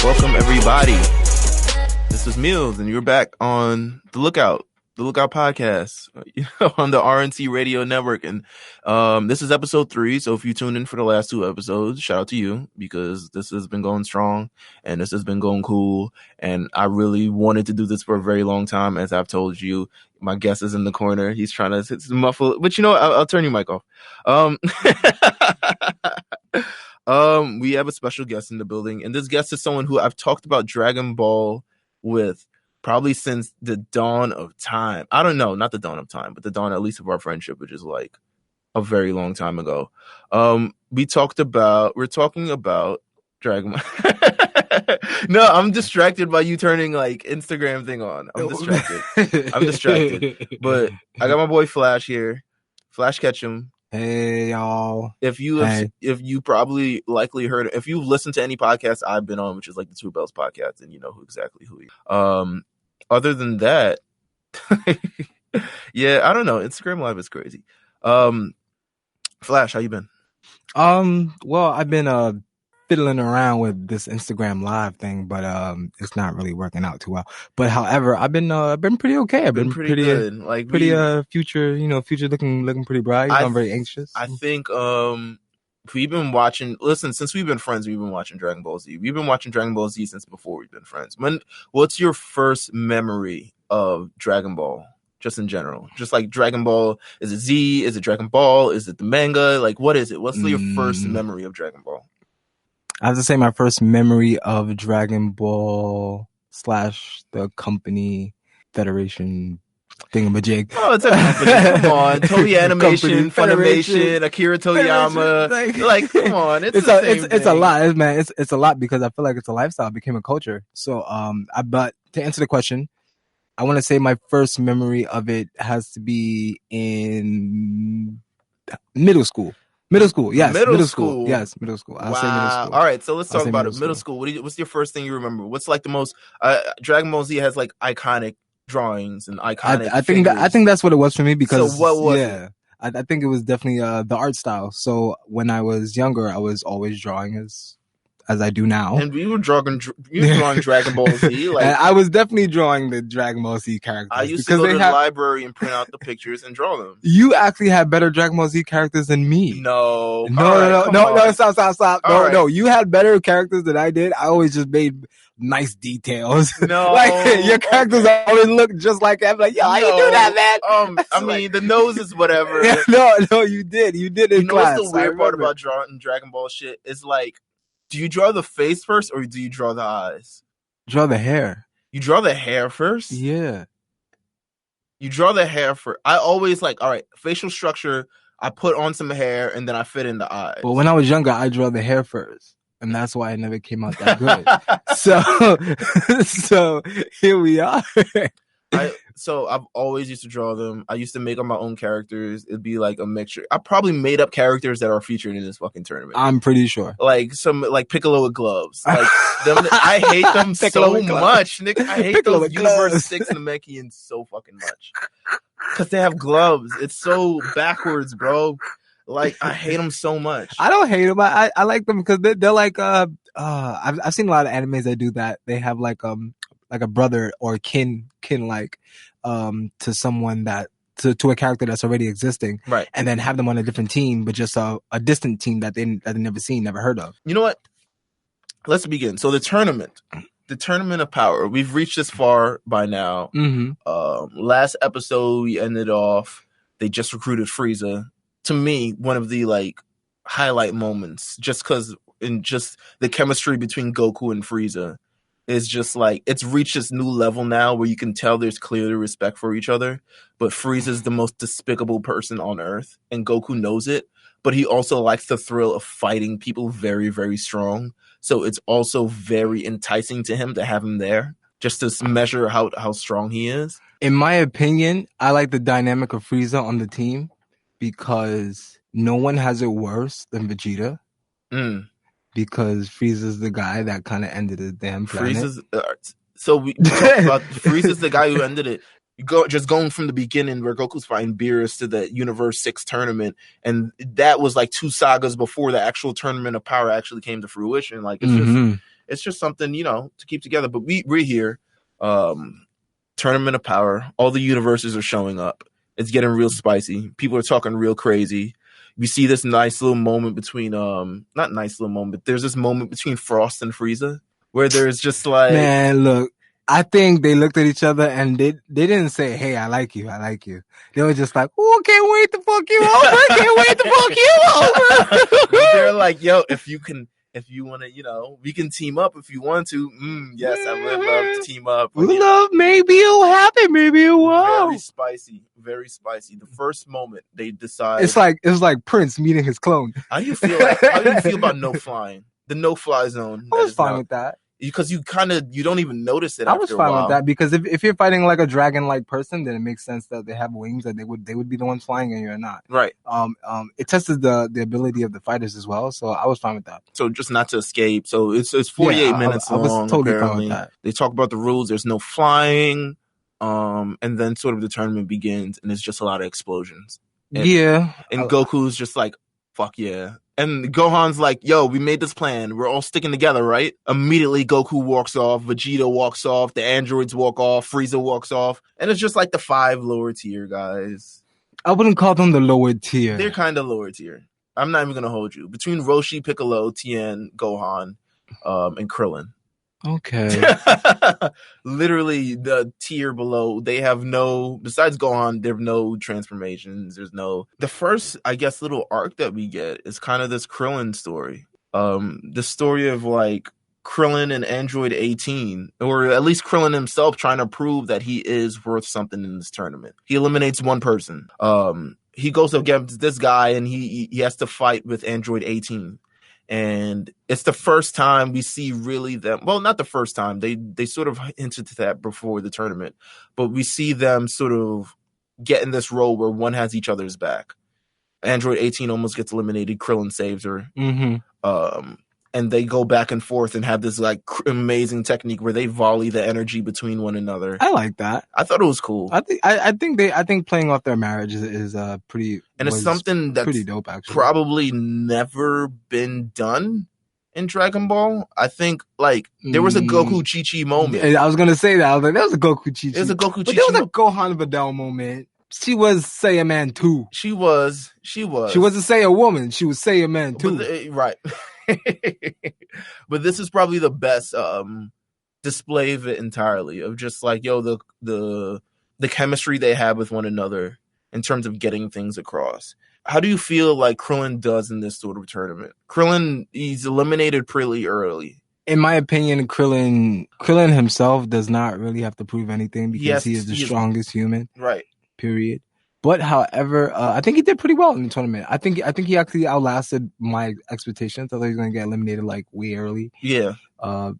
Welcome everybody. This is Meelz, and you're back on the Lookout podcast on the RNC Radio Network, and this is episode 3. So if you tuned in for the last 2 episodes, shout out to you, because this has been going strong and this has been going cool. And I really wanted to do this for a very long time, as I've told you. My guest is in the corner; he's trying to muffle, but you know, I'll turn your mic off. We have a special guest in the building, and this guest is someone who I've talked about Dragon Ball with probably since the dawn of time. I don't know, not the dawn of time, but the dawn at least of our friendship, which is like a very long time ago. We're talking about Dragon Ball. No, I'm distracted by you turning like Instagram thing on. I'm distracted. But I got my boy Flash here. Flash Ketchum. Hey y'all. If you probably likely heard, if you've listened to any podcast I've been on, which is like the Two Bells podcast, and you know exactly who he is. Other than that, yeah, I don't know. Instagram Live is crazy. Flash, how you been? Well, I've been fiddling around with this Instagram Live thing, but it's not really working out too well. But however, I've been pretty okay. I've been pretty good. Future looking pretty bright. I'm very anxious. I think we've been watching. Listen, since we've been friends, we've been watching Dragon Ball Z. We've been watching Dragon Ball Z since before we've been friends. What's your first memory of Dragon Ball? Just in general, just like Dragon Ball. Is it Z? Is it Dragon Ball? Is it the manga? Like, what is it? What's your first memory of Dragon Ball? I have to say my first memory of Dragon Ball / the company Federation thingamajig. Oh, it's a company. Come on. Toei Animation, Funimation, Akira Toriyama. Like, come on. It's a lot, man. It's a lot because I feel like it's a lifestyle. It became a culture. So, but to answer the question, I want to say my first memory of it has to be in middle school. Middle school. Yes, middle school. I'll say middle school. All right, so let's talk about it. Middle school. What's your first thing you remember? What's like the most? Dragon Ball Z has like iconic drawings and iconic. I think that's what it was for me, because so what was it? I think it was definitely the art style. So when I was younger, I was always drawing as I do now. And you were drawing Dragon Ball Z. Like, I was definitely drawing the Dragon Ball Z characters. I used to go to the library and print out the pictures and draw them. You actually had better Dragon Ball Z characters than me. No, stop. No, you had better characters than I did. I always just made nice details. No, like your characters always look just like that. I'm like, yo, how you do that, man? I mean, the nose is whatever. No, you did in class. What's the weird part about drawing Dragon Ball shit is like, do you draw the face first or do you draw the eyes? Draw the hair. You draw the hair first? Yeah. You draw the hair first. I always like, all right, facial structure, I put on some hair and then I fit in the eyes. Well, when I was younger, I draw the hair first. And that's why it never came out that good. So here we are. So I've always used to draw them. I used to make up my own characters. It'd be like a mixture. I probably made up characters that are featured in this fucking tournament. I'm pretty sure. Like some like Piccolo with gloves. Like them, I hate them so much. Nick, I hate Piccolo those Universal 6 Namekians so fucking much. Because they have gloves. It's so backwards, bro. Like, I hate them so much. I don't hate them. I like them because they're like I've seen a lot of animes that do that. They have like a brother or kin like to someone that to a character that's already existing, right? And then have them on a different team, but just a distant team that they never seen, never heard of. You know what? Let's begin. So the tournament of power. We've reached this far by now. Mm-hmm. Last episode we ended off. They just recruited Frieza. To me, one of the like highlight moments, just because in just the chemistry between Goku and Frieza is just like, it's reached this new level now where you can tell there's clearly respect for each other. But Frieza's the most despicable person on Earth, and Goku knows it. But he also likes the thrill of fighting people very, very strong. So it's also very enticing to him to have him there, just to measure how strong he is. In my opinion, I like the dynamic of Frieza on the team because no one has it worse than Vegeta. Because Frieza's the guy that kind of ended the damn planet. So we talked about Frieza's the guy who ended it. Going from the beginning where Goku's fighting Beerus to the Universe 6 tournament, and that was like 2 sagas before the actual Tournament of Power actually came to fruition. Like, it's just, It's just something, to keep together. But we're here. Tournament of Power. All the universes are showing up. It's getting real spicy. People are talking real crazy. We see this nice little moment between not nice little moment, but there's this moment between Frost and Frieza where there's just like, man, look, I think they looked at each other and they didn't say, "Hey, I like you, I like you." They were just like, "Oh, can't wait to fuck you over, can't wait to fuck you over." They're like, "Yo, if you want to, we can team up if you want to." Yes, I would love to team up. We love, maybe it'll happen, maybe it won't. Very spicy, very spicy. The first moment they decide, it's like Prince meeting his clone. How do you feel about no flying? The no fly zone. I was fine with that. Because you don't even notice it. I was fine with that because if you're fighting like a dragon-like person, then it makes sense that they have wings, that they would be the ones flying and you're not. Right. It tested the ability of the fighters as well, so I was fine with that. So just not to escape. So it's 48 minutes long. I was totally apparently. fine with that. They talk about the rules. There's no flying, and then sort of the tournament begins, and it's just a lot of explosions. And Goku's just like, fuck yeah. And Gohan's like, yo, we made this plan. We're all sticking together, right? Immediately, Goku walks off. Vegeta walks off. The androids walk off. Frieza walks off. And it's just like the 5 lower tier guys. I wouldn't call them the lower tier. They're kind of lower tier. I'm not even going to hold you. Between Roshi, Piccolo, Tien, Gohan, and Krillin. Okay. Literally the tier below, they have no, besides Gohan, there have no transformations. The first, I guess, little arc that we get is kind of this Krillin story. The story of like Krillin and Android 18, or at least Krillin himself trying to prove that he is worth something in this tournament. He eliminates one person. He goes against this guy and he has to fight with Android 18. And it's the first time we see really them. Well, not the first time. They sort of hinted to that before the tournament, but we see them sort of get in this role where one has each other's back. Android 18 almost gets eliminated. Krillin saves her. Mm-hmm. And they go back and forth and have this like amazing technique where they volley the energy between one another. I like that. I thought it was cool. I think playing off their marriage is pretty, and it's something that's pretty dope. Actually, probably never been done in Dragon Ball. I think like there was a Goku Chi-Chi moment. I was gonna say that. I was like, there was a Goku Chi-Chi. There's a Goku Chi-Chi. But there was a Gohan Videl moment. She was Saiyaman too. She was. She wasn't Saiyan woman. She was Saiyaman too. Right. But this is probably the best display of it entirely, of just like, yo, the chemistry they have with one another in terms of getting things across. How do you feel like Krillin does in this sort of tournament? Krillin, he's eliminated pretty early. In my opinion, Krillin himself does not really have to prove anything because he is the strongest human. Right. Period. But however, I think he did pretty well in the tournament. I think he actually outlasted my expectations. I thought he was going to get eliminated like way early. Yeah.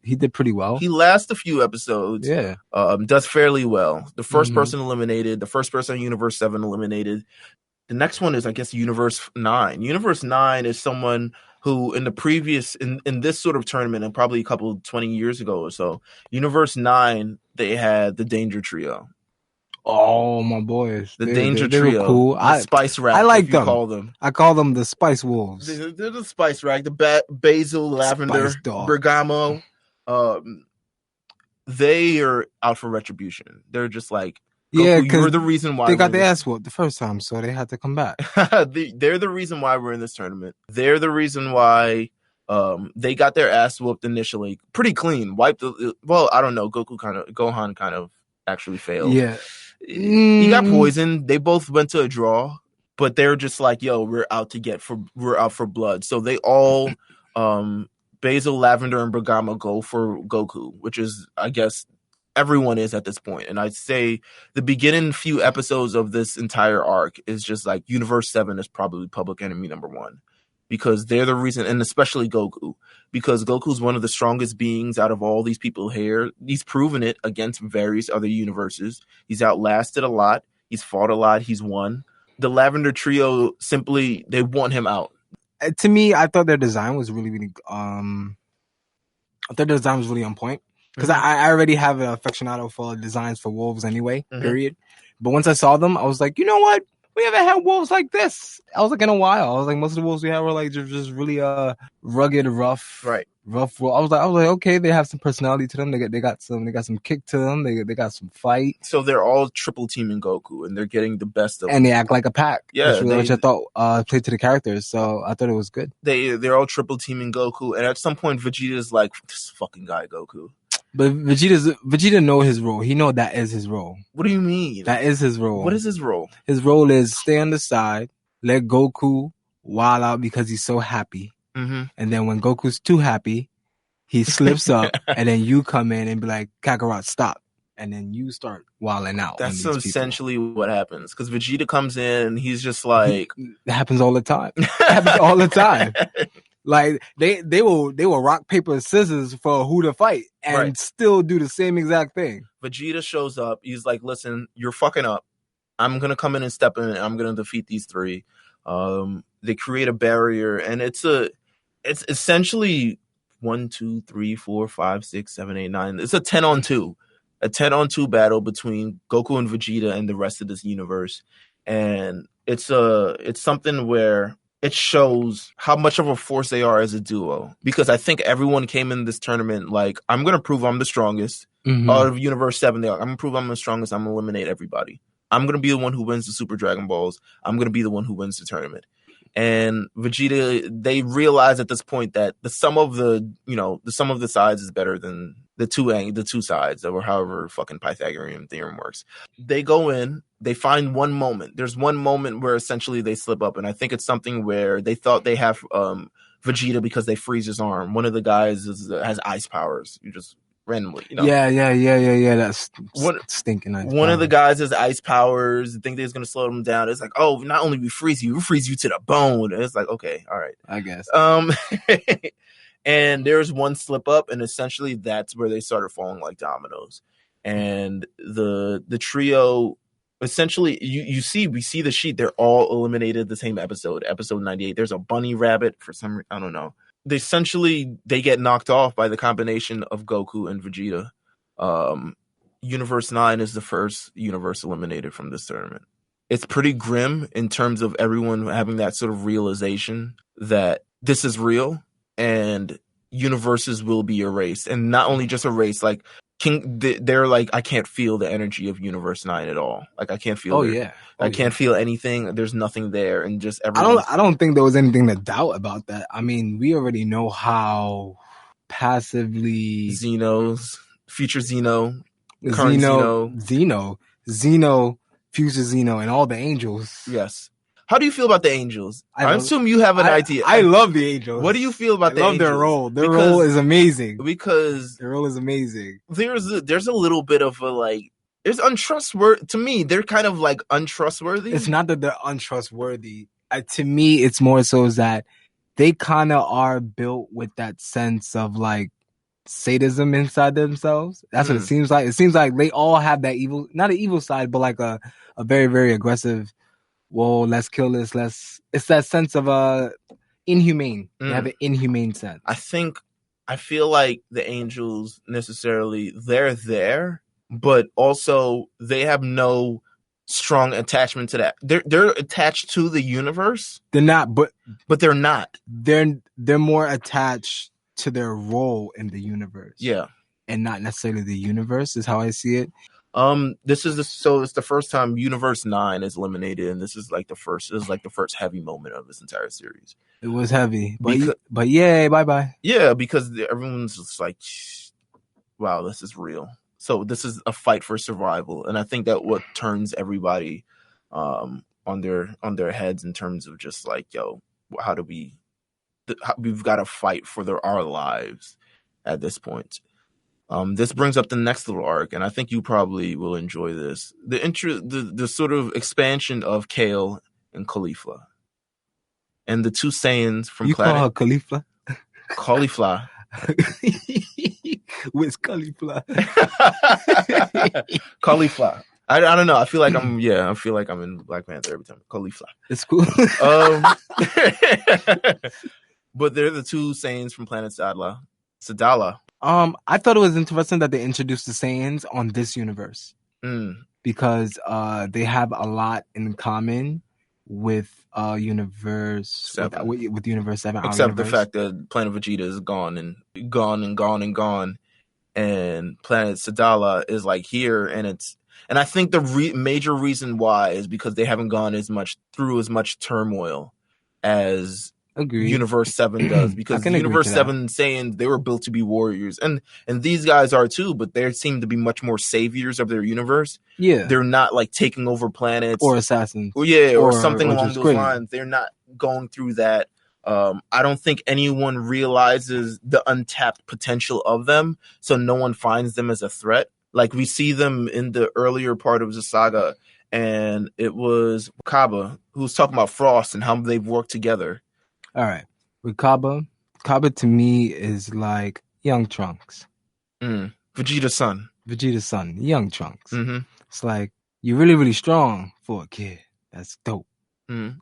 He did pretty well. He lasts a few episodes. Yeah. Does fairly well. The first person eliminated. The first person on Universe 7 eliminated. The next one is, I guess, Universe 9. Universe 9 is someone who in this sort of tournament, and probably 20 years ago or so, Universe 9, they had the Danger Trio. Oh, my boys. The Danger Trio. Were cool. The Spice Rack. I like them. I call them the Spice Wolves. They're the Spice Rack. The basil, lavender, bergamot. They are out for retribution. They're just like, yeah, you're the reason why they got their ass whooped the first time, so they had to come back. They're the reason why we're in this tournament. They're the reason why they got their ass whooped initially. Pretty clean. I don't know. Gohan kind of actually failed. Yeah. He got poisoned. They both went to a draw, but they're just like, yo, we're out for blood. So they all basil, lavender, and bergamot go for Goku, which is, I guess, everyone is at this point. And I'd say the beginning few episodes of this entire arc is just like Universe 7 is probably public enemy number 1. Because they're the reason, and especially Goku, because Goku's one of the strongest beings out of all these people here. He's proven it against various other universes. He's outlasted a lot. He's fought a lot. He's won. The Lavender Trio they want him out. To me, I thought their design was really, really, on point. Because I already have an aficionado for designs for wolves anyway, period. But once I saw them, I was like, you know what? we haven't had wolves like this. I was like, in a while. I was like, most of the wolves we had were like just really rugged, rough. Right. Rough. I was like, okay, they have some personality to them. They got some kick to them. They got some fight. So they're all triple teaming Goku, and they're getting the best of. And they act like a pack. Yeah, which I thought played to the characters. So I thought it was good. They're all triple teaming Goku, and at some point Vegeta's like, this fucking guy Goku. But Vegeta know his role. He know that is his role. What do you mean? That is his role. What is his role? His role is stay on the side, let Goku wild out because he's so happy. Mm-hmm. And then when Goku's too happy, he slips up, and then you come in and be like, Kakarot, stop. And then you start wilding out. That's essentially what happens. Because Vegeta comes in and he's just like... It happens all the time. It happens all the time. Like, they will rock, paper, scissors for who to fight and still do the same exact thing. Vegeta shows up. He's like, listen, you're fucking up. I'm going to come in and step in and I'm going to defeat these three. They create a barrier, and it's essentially 1, 2, 3, 4, 5, 6, 7, 8, 9. It's a 10-on-2. A 10-on-2 battle between Goku and Vegeta and the rest of this universe. And it's something where it shows how much of a force they are as a duo. Because I think everyone came in this tournament like, I'm going to prove I'm the strongest. Mm-hmm. Out of Universe 7, I'm going to prove I'm the strongest. I'm going to eliminate everybody. I'm going to be the one who wins the Super Dragon Balls. I'm going to be the one who wins the tournament. And Vegeta, they realize at this point that the sum of the sides is better than the two sides, or however fucking Pythagorean theorem works. They go in, they find one moment. There's one moment where essentially they slip up, and I think it's something where they thought they have Vegeta because they freeze his arm. One of the guys has ice powers. You just randomly, Yeah. That's stinking ice. One of the guys has ice powers. Think they're going to slow them down. It's like, oh, not only we freeze you to the bone. And it's like, okay, all right, I guess. And there's one slip up, and essentially that's where they started falling like dominoes. And the trio, essentially, we see the sheet. They're all eliminated the same episode 98. There's a bunny rabbit for some, I don't know. They get knocked off by the combination of Goku and Vegeta. Universe 9 is the first universe eliminated from this tournament. It's pretty grim in terms of everyone having that sort of realization that this is real and universes will be erased. And not only just erased, like they're like, I can't feel the energy of Universe 9 at all. Like I can't feel I can't feel anything. There's nothing there, and just everything. I don't think there was anything to doubt about that. I mean, we already know how passively future Xeno, future Xeno, and all the angels. Yes. How do you feel about the angels? I assume you have an idea. I love the angels. What do you feel about the angels? I love their role. Their role is amazing. Because their role is amazing. There's a little bit of a like. It's untrustworthy. To me, they're kind of like untrustworthy. It's not that they're untrustworthy. To me, it's more so is that they kind of are built with that sense of like sadism inside themselves. That's what it seems like. It seems like they all have that evil, not an evil side, but like a very, very aggressive, whoa, let's kill this. It's that sense of inhumane. They have an inhumane sense. I feel like the angels necessarily, they're there, but also they have no strong attachment to that. They're attached to the universe. They're not, but they're not. They're more attached to their role in the universe. Yeah. And not necessarily the universe is how I see it. It's the first time Universe 9 is eliminated, and this is like the first heavy moment of this entire series. It was heavy, but yay, bye. Yeah, because everyone's just like, wow, this is real. So this is a fight for survival, and I think that what turns everybody on their heads in terms of just like, yo, we've got to fight for our lives at this point. This brings up the next little arc, and I think you probably will enjoy this. The sort of expansion of Kale and Caulifla, and the two Saiyans from Call her Caulifla? Caulifla. Where's Caulifla? Caulifla. I don't know. I feel like I'm in Black Panther every time. Caulifla. It's cool. But they're the two Saiyans from planet Sadala. I thought it was interesting that they introduced the Saiyans on this universe because they have a lot in common with Universe 7. with Universe 7. Except the fact that Planet Vegeta is gone and gone and gone and gone, and Planet Sadala is like here, and I think the major reason why is because they haven't gone through as much turmoil as Universe 7 does, because Universe 7 saying they were built to be warriors, and these guys are too, but they seem to be much more saviors of their universe. Yeah, they're not like taking over planets or assassins, or something along those lines. They're not going through that. I don't think anyone realizes the untapped potential of them, so no one finds them as a threat. Like, we see them in the earlier part of the saga, and it was Kaba who was talking about Frost and how they've worked together. All right, with Kaba to me is like young Trunks. Vegeta's son, young Trunks. Mm-hmm. It's like, you're really, really strong for a kid. That's dope. Mm-hmm.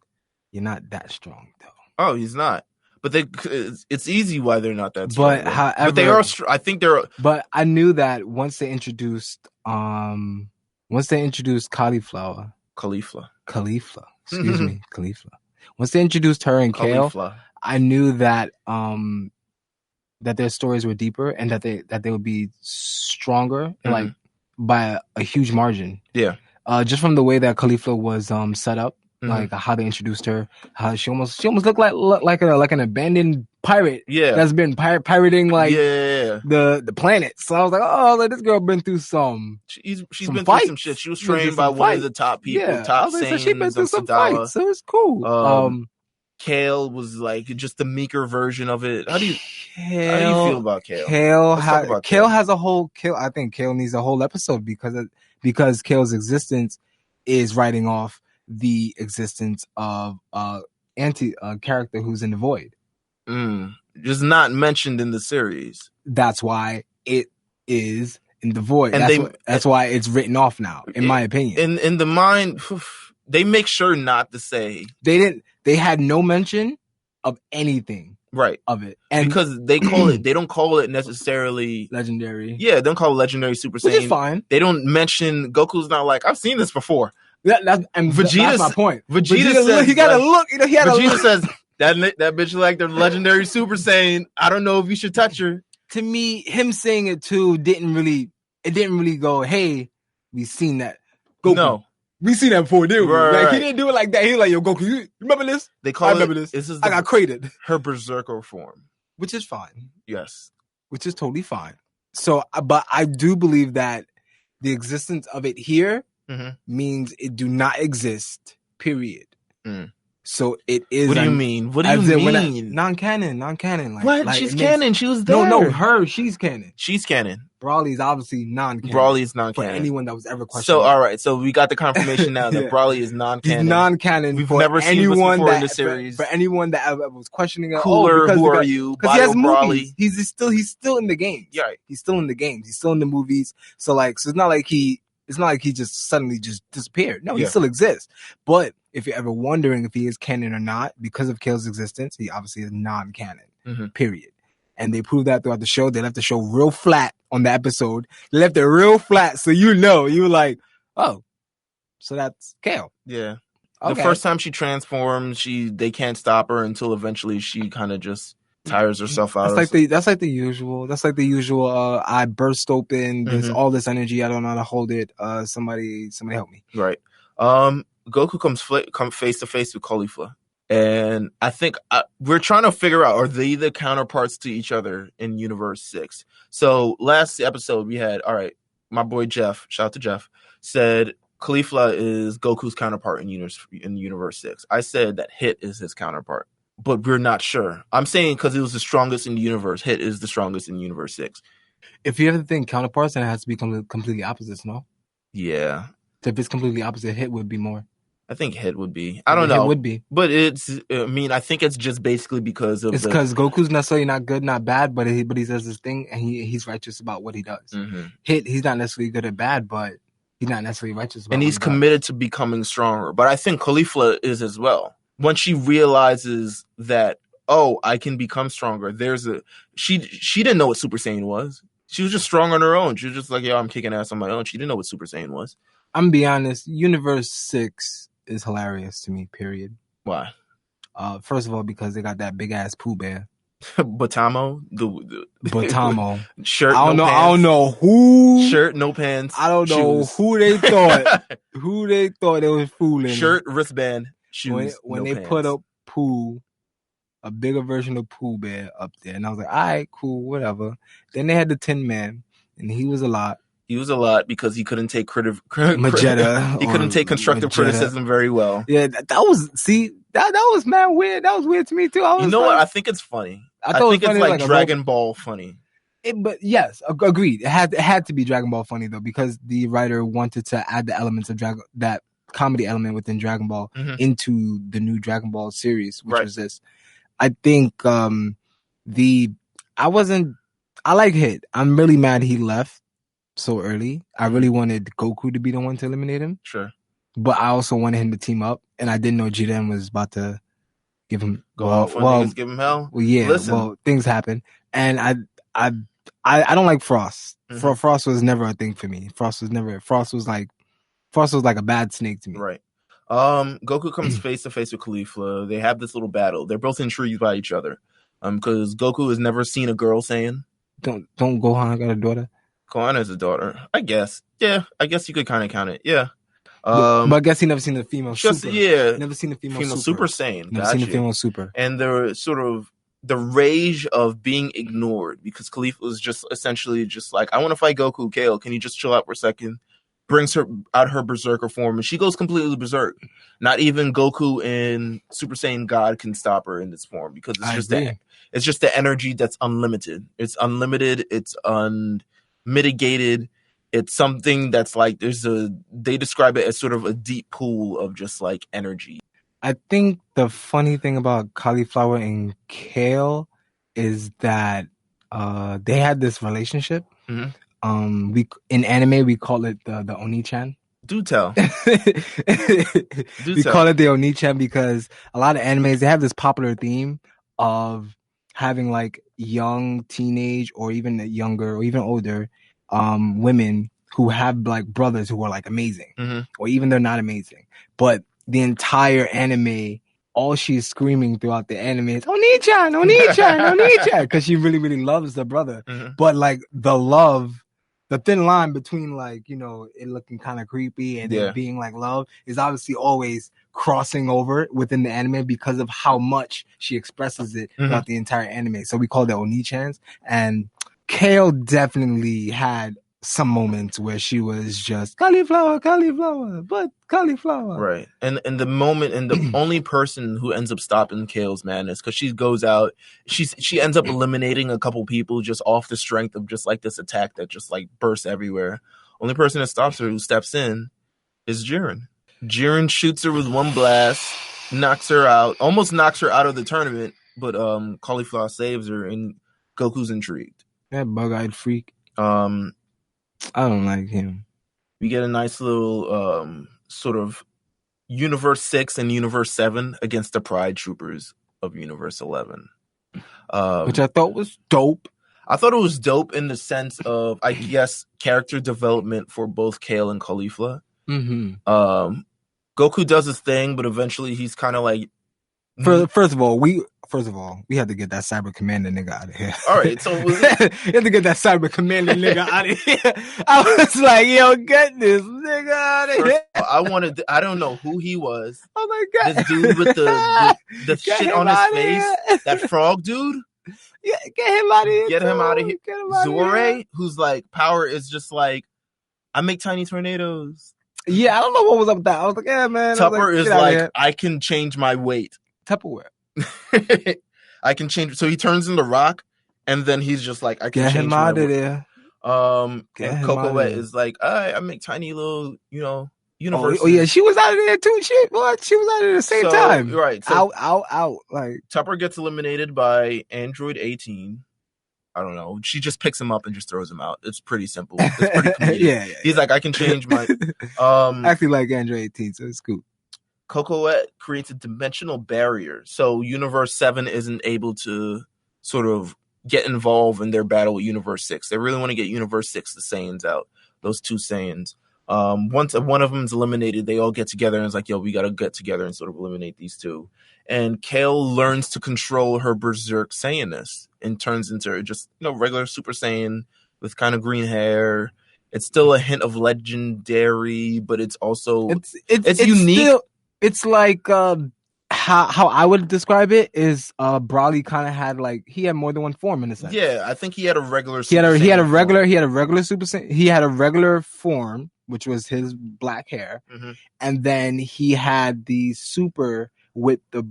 You're not that strong though. Oh, he's not. But it's easy why they're not that strong. But however, but they are. I think they're. But I knew that once they introduced Caulifla. Excuse me, Caulifla. Once they introduced her and Kale, I knew that that their stories were deeper and that they would be stronger, like by a huge margin. Yeah. Just from the way that Caulifla was set up. Like how they introduced her, how she almost looked like an abandoned pirate. Yeah, that's been pirating the planet. So I was like, oh, this girl been through some. She's been through some shit. She was trained by one of the top people. Yeah, top so she been through some fights. So it's cool. Kale was like just the meeker version of it. How do you feel about Kale? Kale has a whole. I think Kale needs a whole episode because Kale's existence is writing off the existence of character who's in the void. Just not mentioned in the series. That's why it is in the void. And that's why it's written off now, in my opinion. In the mind, they make sure not to say. They had no mention of anything. Right. Of it. And because they don't call it necessarily legendary. Yeah, they don't call it legendary Super Saiyan. Which is fine. They don't mention Goku's not like, I've seen this before. That's my point. Vegeta says, he gotta look. Vegeta says that bitch like the legendary Super Saiyan. I don't know if you should touch her. To me, him saying it too didn't really go, hey, we seen that. Goku. No, we seen that before, didn't we? Like, he didn't do it like that. He was like, yo, Goku, you remember this? They call I remember this. I got created. Her berserker form, which is fine. Yes, which is totally fine. So, but I do believe that the existence of it here means it do not exist, period. So it is. What do you mean? What do you mean? Non-canon. What? She's canon. She was there. No, she's canon. She's canon. Broly's obviously non-canon. Broly is non-canon. For anyone that was ever questioning. So, all right. So we got the confirmation now that Broly is non-canon. He's non-canon. We've never seen this before in the series. For anyone that ever was questioning it. Cooler, who are you? Because he has movies. He's still in the games. Yeah. Right. He's still in the games. He's still in the movies. So it's not like he just suddenly just disappeared. No, he still exists. But if you're ever wondering if he is canon or not, because of Kale's existence, he obviously is non-canon, period. And they proved that throughout the show. They left the show real flat on the episode. They left it real flat, so you're like, oh, so that's Kale. Yeah. Okay. The first time she transforms, they can't stop her until eventually she kind of just tires herself out. That's like the usual. I burst open. There's all this energy. I don't know how to hold it. Somebody help me. Right. Goku comes face to face with Caulifla, and I think we're trying to figure out, are they the counterparts to each other in Universe 6? So last episode we had, all right, my boy Jeff, shout out to Jeff, said Caulifla is Goku's counterpart in Universe 6. I said that Hit is his counterpart, but we're not sure. I'm saying because it was the strongest in the universe, Hit is the strongest in Universe 6. If you have to think counterparts, then it has to be completely opposites, no? Yeah. If it's completely opposite, Hit would be more. I think Hit would be. I don't know. It would be. But I think it's just basically because of because Goku's necessarily not good, not bad, but he does this thing and he's righteous about what he does. Hit, he's not necessarily good or bad, but he's not necessarily righteous about and he's committed to becoming stronger. But I think Caulifla is as well. Once she realizes that, oh, I can become stronger, she didn't know what Super Saiyan was. She was just strong on her own. She was just like, yo, I'm kicking ass on my own. She didn't know what Super Saiyan was. I'm gonna be honest, Universe 6 is hilarious to me. Period. Why? First of all, because they got that big ass Pooh Bear. Batamo, the Batamo. shirt, I don't no know. pants. I don't know who. Shirt, no pants. I don't know shoes. who they thought. Who they thought they was fooling. Shirt, wristband, shoes. When no they pants. put up Pooh, a bigger version of Pooh Bear up there, and I was like, all right, cool, whatever. Then they had the Tin Man, and he was a lot. He was a lot because he couldn't take Magetta. He couldn't take constructive criticism very well. Yeah, that was man weird. That was weird to me too. You know what? I think it's funny. I think it's like Dragon Ball funny. But yes, agreed. It had to be Dragon Ball funny though, because the writer wanted to add the elements of that comedy element within Dragon Ball into the new Dragon Ball series, which was this. I think I like Hit. I'm really mad he left so early. I really wanted Goku to be the one to eliminate him. Sure. But I also wanted him to team up, and I didn't know Jiren was about to give him give him hell. Well, yeah. Listen. Well, things happen, and I don't like Frost. Frost was never a thing for me. Frost was like a bad snake to me. Right. Goku comes face to face with Caulifla. They have this little battle. They're both intrigued by each other. Because Goku has never seen a girl Saiyan. Don't Gohan got a daughter? Gohan has a daughter, I guess. Yeah, I guess you could kind of count it. Yeah. But I guess he never seen the female super. Yeah. Never seen the female super Saiyan. Never seen the female super. And they're sort of the rage of being ignored, because Caulifla was just essentially just like, I want to fight Goku. Kale, can you just chill out for a second? Brings her out her berserker form, and she goes completely berserk. Not even Goku in Super Saiyan God can stop her in this form, because it's just the energy that's unlimited. It's unlimited. It's unmitigated. It's something that's like they describe it as sort of a deep pool of just like energy. I think the funny thing about Cauliflower and Kale is that they had this relationship. We in anime we call it the Oni-chan. Do tell. Call it the Oni-chan because a lot of animes, they have this popular theme of having like young teenage or even younger or even older women who have like brothers who are like amazing, or even they're not amazing, but the entire anime, all she's screaming throughout the anime is Oni-chan, Oni-chan, Oni-chan, because she really, really loves the brother. But like the thin line between like, you know, it looking kind of creepy and it being like love is obviously always crossing over within the anime because of how much she expresses it throughout the entire anime. So we call it Oni-chans. And Kale definitely had some moments where she was just cauliflower, but cauliflower. Right. And the moment, and the only person who ends up stopping Kale's madness, because she goes out, she ends up eliminating a couple people just off the strength of just like this attack that just like bursts everywhere. Only person that stops her, who steps in, is Jiren. Jiren shoots her with one blast, knocks her out, almost knocks her out of the tournament, but Cauliflower saves her, and Goku's intrigued. That bug-eyed freak. I don't like him. We get a nice little sort of Universe 6 and Universe 7 against the Pride Troopers of Universe 11. Which I thought was dope. I thought it was dope in the sense of, I guess, character development for both Kale and Caulifla. Goku does his thing, but eventually he's kind of like... First of all, we had to get that Cyber Commander nigga out of here. All right, so you had to get that Cyber Commander nigga out of here. I was like, yo, get this nigga out of here. I don't know who he was. Oh my god, this dude with the shit on his face, that frog dude. Yeah, get him out of here. Get him out of here. Zore, whose like power is just like, I make tiny tornadoes. Yeah, I don't know what was up with that. I was like, yeah, man. Tupper is like, I can change my weight. Tupperware. I can change. So he turns into rock, and then he's just like, I can get change him my out of weight. there. And Cocoette is like, I make tiny little, universes. Oh yeah, she was out of there too. She was out of there at the same time. Right. So out. Like Tupper gets eliminated by Android 18. I don't know. She just picks him up and just throws him out. It's pretty simple. It's pretty comedic. yeah. He's like, I can change my. I actually like Android 18, so it's cool. Cocoette creates a dimensional barrier, so Universe 7 isn't able to sort of get involved in their battle with Universe 6. They really want to get Universe 6, the Saiyans, out. Those two Saiyans. Once one of them is eliminated, they all get together and it's like, yo, we gotta get together and sort of eliminate these two. And Kale learns to control her berserk Saiyanness and turns into just, regular Super Saiyan with kind of green hair. It's still a hint of legendary, but it's also it's unique. Still, it's like how I would describe it is Broly kind of had he had more than one form in a sense. Yeah, I think he had a regular. He had a regular Super Saiyan. He had a regular form, which was his black hair, and then he had the super with the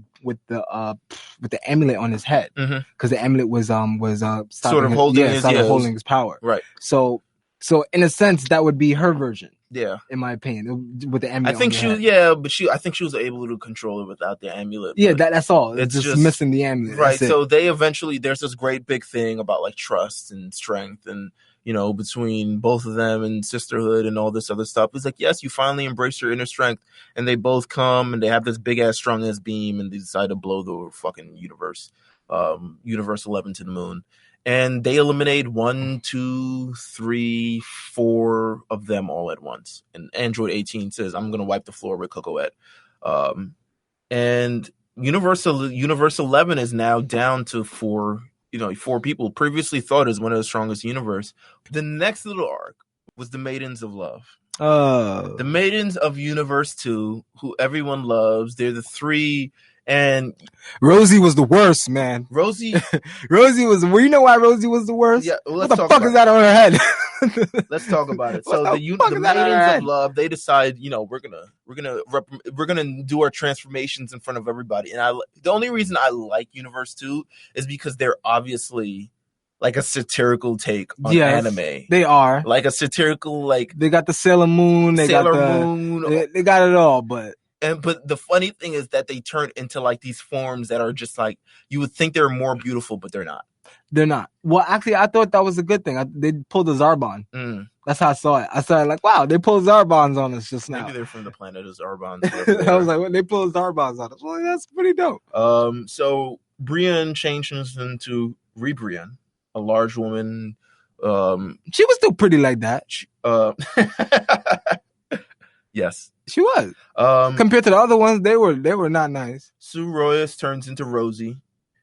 amulet on his head because the amulet was sort of holding his power. Right. So in a sense, that would be her version. Yeah, in my opinion, with the amulet. I think I think she was able to control it without the amulet. Yeah, that's all. It's just missing the amulet. Right. So they eventually, there's this great big thing about trust and strength and between both of them and sisterhood and all this other stuff. It's like, yes, you finally embrace your inner strength, and they both come and they have this big ass strong ass beam and they decide to blow the fucking Universe 11 to the moon. And they eliminate 1, 2, 3, 4 of them all at once. And Android 18 says, I'm going to wipe the floor with Cocoette. And Universe 11 is now down to 4 people. Previously thought as one of the strongest universe. The next little arc was the Maidens of Love. The Maidens of Universe 2, who everyone loves. They're the 3... And Rosie was the worst, man. Rosie was. Well, you know why Rosie was the worst? Yeah. Well, what the fuck is that on her head? Let's talk about it. So the Maidens of Love, they decide, we're gonna do our transformations in front of everybody. And the only reason I like Universe 2 is because they're obviously a satirical take on anime. They are a satirical they got the Sailor Moon. They got it all, but. But the funny thing is that they turn into these forms that are just you would think they're more beautiful, but they're not. They're not. Well, actually, I thought that was a good thing. They pulled the Zarbon. That's how I saw it. I saw it wow, they pulled Zarbons on us just now. Maybe they're from the planet of Zarbons. I was like, when they pulled Zarbons on us, well, that's pretty dope. So Brienne changes into Rebrienne, a large woman. She was still pretty like that. Yes. She was. Compared to the other ones, they were not nice. Sue Royas turns into Rosie,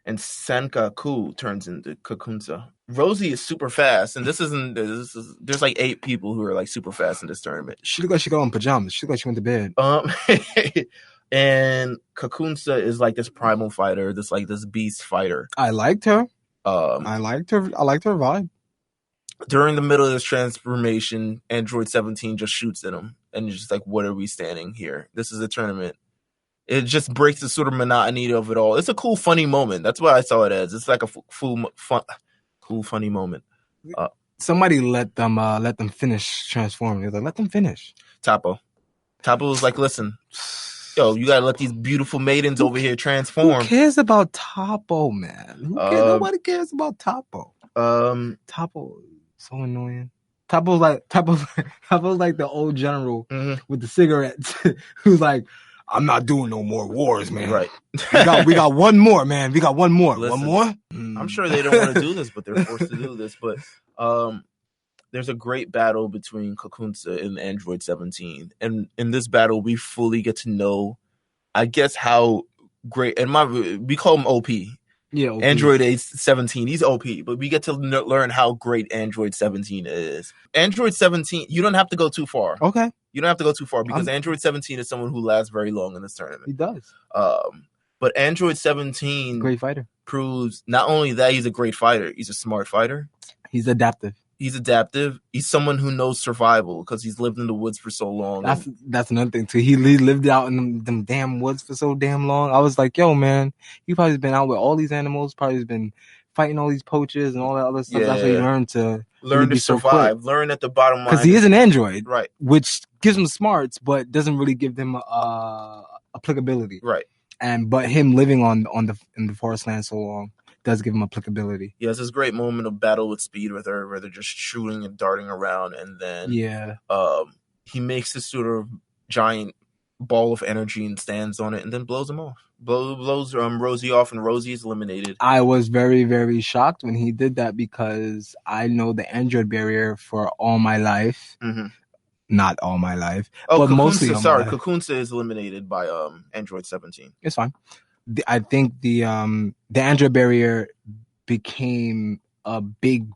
and Senkaku turns into Kakunsa. Rosie is super fast, and there's 8 people who are super fast in this tournament. She looked like she got on pajamas. She looked like she went to bed. And Kakunsa is this primal fighter, this beast fighter. I liked her. I liked her vibe. During the middle of this transformation, Android 17 just shoots at him. And you're just what are we standing here? This is a tournament. It just breaks the sort of monotony of it all. It's a cool, funny moment. That's what I saw it as. It's a cool, funny moment. Somebody let them finish transforming. They're let them finish. Tapo was listen, yo, you gotta let these beautiful maidens over here transform. Who cares about Tapo, man? Nobody cares about Tapo. Tapo is so annoying. Tapo's like the old general with the cigarettes who's I'm not doing no more wars, man. Right. we got one more, man. We got one more. Listen, one more? I'm sure they don't want to do this, but they're forced to do this. But there's a great battle between Kakunsa and Android 17. And in this battle, we fully get to know, I guess, how great, and we call him OP. Yeah, OP. Android 17, he's OP, but we get to learn how great Android 17 is. Android 17, you don't have to go too far. Okay. You don't have to go too far because Android 17 is someone who lasts very long in this tournament. He does. But Android 17 great fighter proves not only that he's a great fighter, he's a smart fighter. He's adaptive. He's someone who knows survival because he's lived in the woods for so long. That's another thing too. He lived out in them damn woods for so damn long. I was like, yo, man, you probably been out with all these animals. Probably been fighting all these poachers and all that other stuff. Yeah. That's how you learn to survive. Learn at the bottom line because he is an android, right? Which gives him smarts, but doesn't really give them applicability, right? But him living in the forest land so long does give him applicability. Yeah, it's this great moment of battle with speed with her, where they're just shooting and darting around, and then he makes this sort of giant ball of energy and stands on it, and then blows him off. Blows Rosie off, and Rosie is eliminated. I was very, very shocked when he did that because I know the android barrier for all my life. not all my life, Oh, but mostly all my life. Kakunsa is eliminated by Android 17. It's fine. I think the Android barrier became a big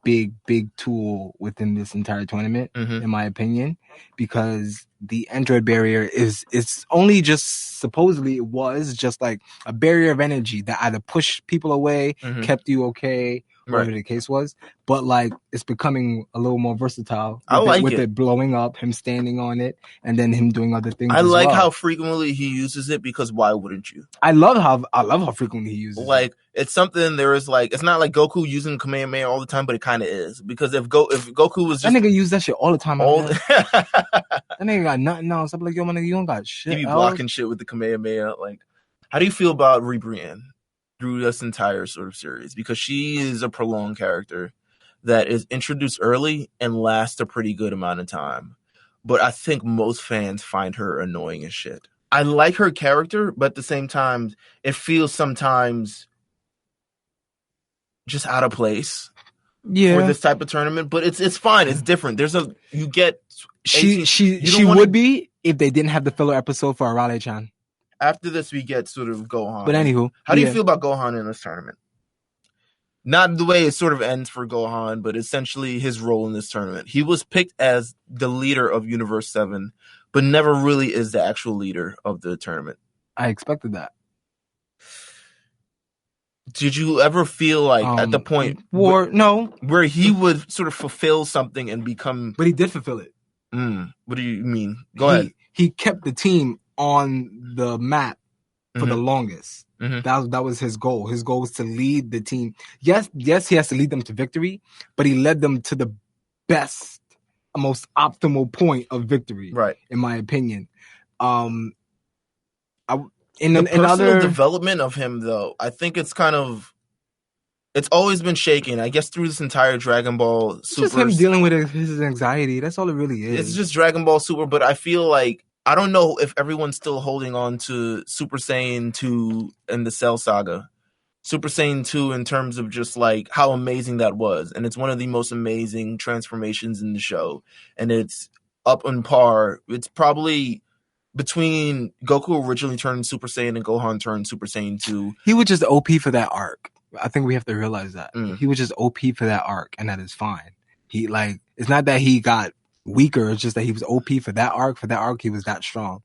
tool within this entire tournament, in my opinion, because the Android barrier it's only just supposedly it was just like a barrier of energy that either pushed people away, kept you okay, whatever the case was. But like it's becoming a little more versatile with it blowing up, him standing on it, and then him doing other things. I like how frequently he uses it, because why wouldn't you? I love how frequently he uses it. It's something there is it's not like Goku using Kamehameha all the time, but it kind of is, because if Goku was just that nigga use that shit all the time. That nigga got nothing else. I'm like, yo, my nigga, you don't got shit. He be blocking shit with the Kamehameha. Like, how do you feel about Ribrianne through this entire sort of series? Because she is a prolonged character that is introduced early and lasts a pretty good amount of time. But I think most fans find her annoying as shit. I like her character, but at the same time, it feels sometimes just out of place for this type of tournament. But it's fine. It's different. She would be if they didn't have the filler episode for Arale-chan. After this, we get sort of Gohan. But anywho, how do you feel about Gohan in this tournament? Not the way it sort of ends for Gohan, but essentially his role in this tournament. He was picked as the leader of Universe 7, but never really is the actual leader of the tournament. I expected that. Did you ever feel like at the point where he would sort of fulfill something and become... But he did fulfill it. What do you mean? Go ahead. He kept the team on the map for the longest. That was his goal. His goal was to lead the team. Yes, he has to lead them to victory, but he led them to the best, most optimal point of victory. Right, in my opinion. In personal development of him, though, I think it's always been shaken. I guess through this entire Dragon Ball Super. It's just him dealing with his anxiety. That's all it really is. It's just Dragon Ball Super, but I feel like I don't know if everyone's still holding on to Super Saiyan 2 and the Cell Saga. Super Saiyan 2 in terms of just like how amazing that was. And it's one of the most amazing transformations in the show. And it's up on par. It's probably between Goku originally turned Super Saiyan and Gohan turned Super Saiyan 2. He was just OP for that arc. I think we have to realize that. He was just OP for that arc, and that is fine. It's not that he got weaker, it's just that he was OP for that arc. For that arc, he was that strong.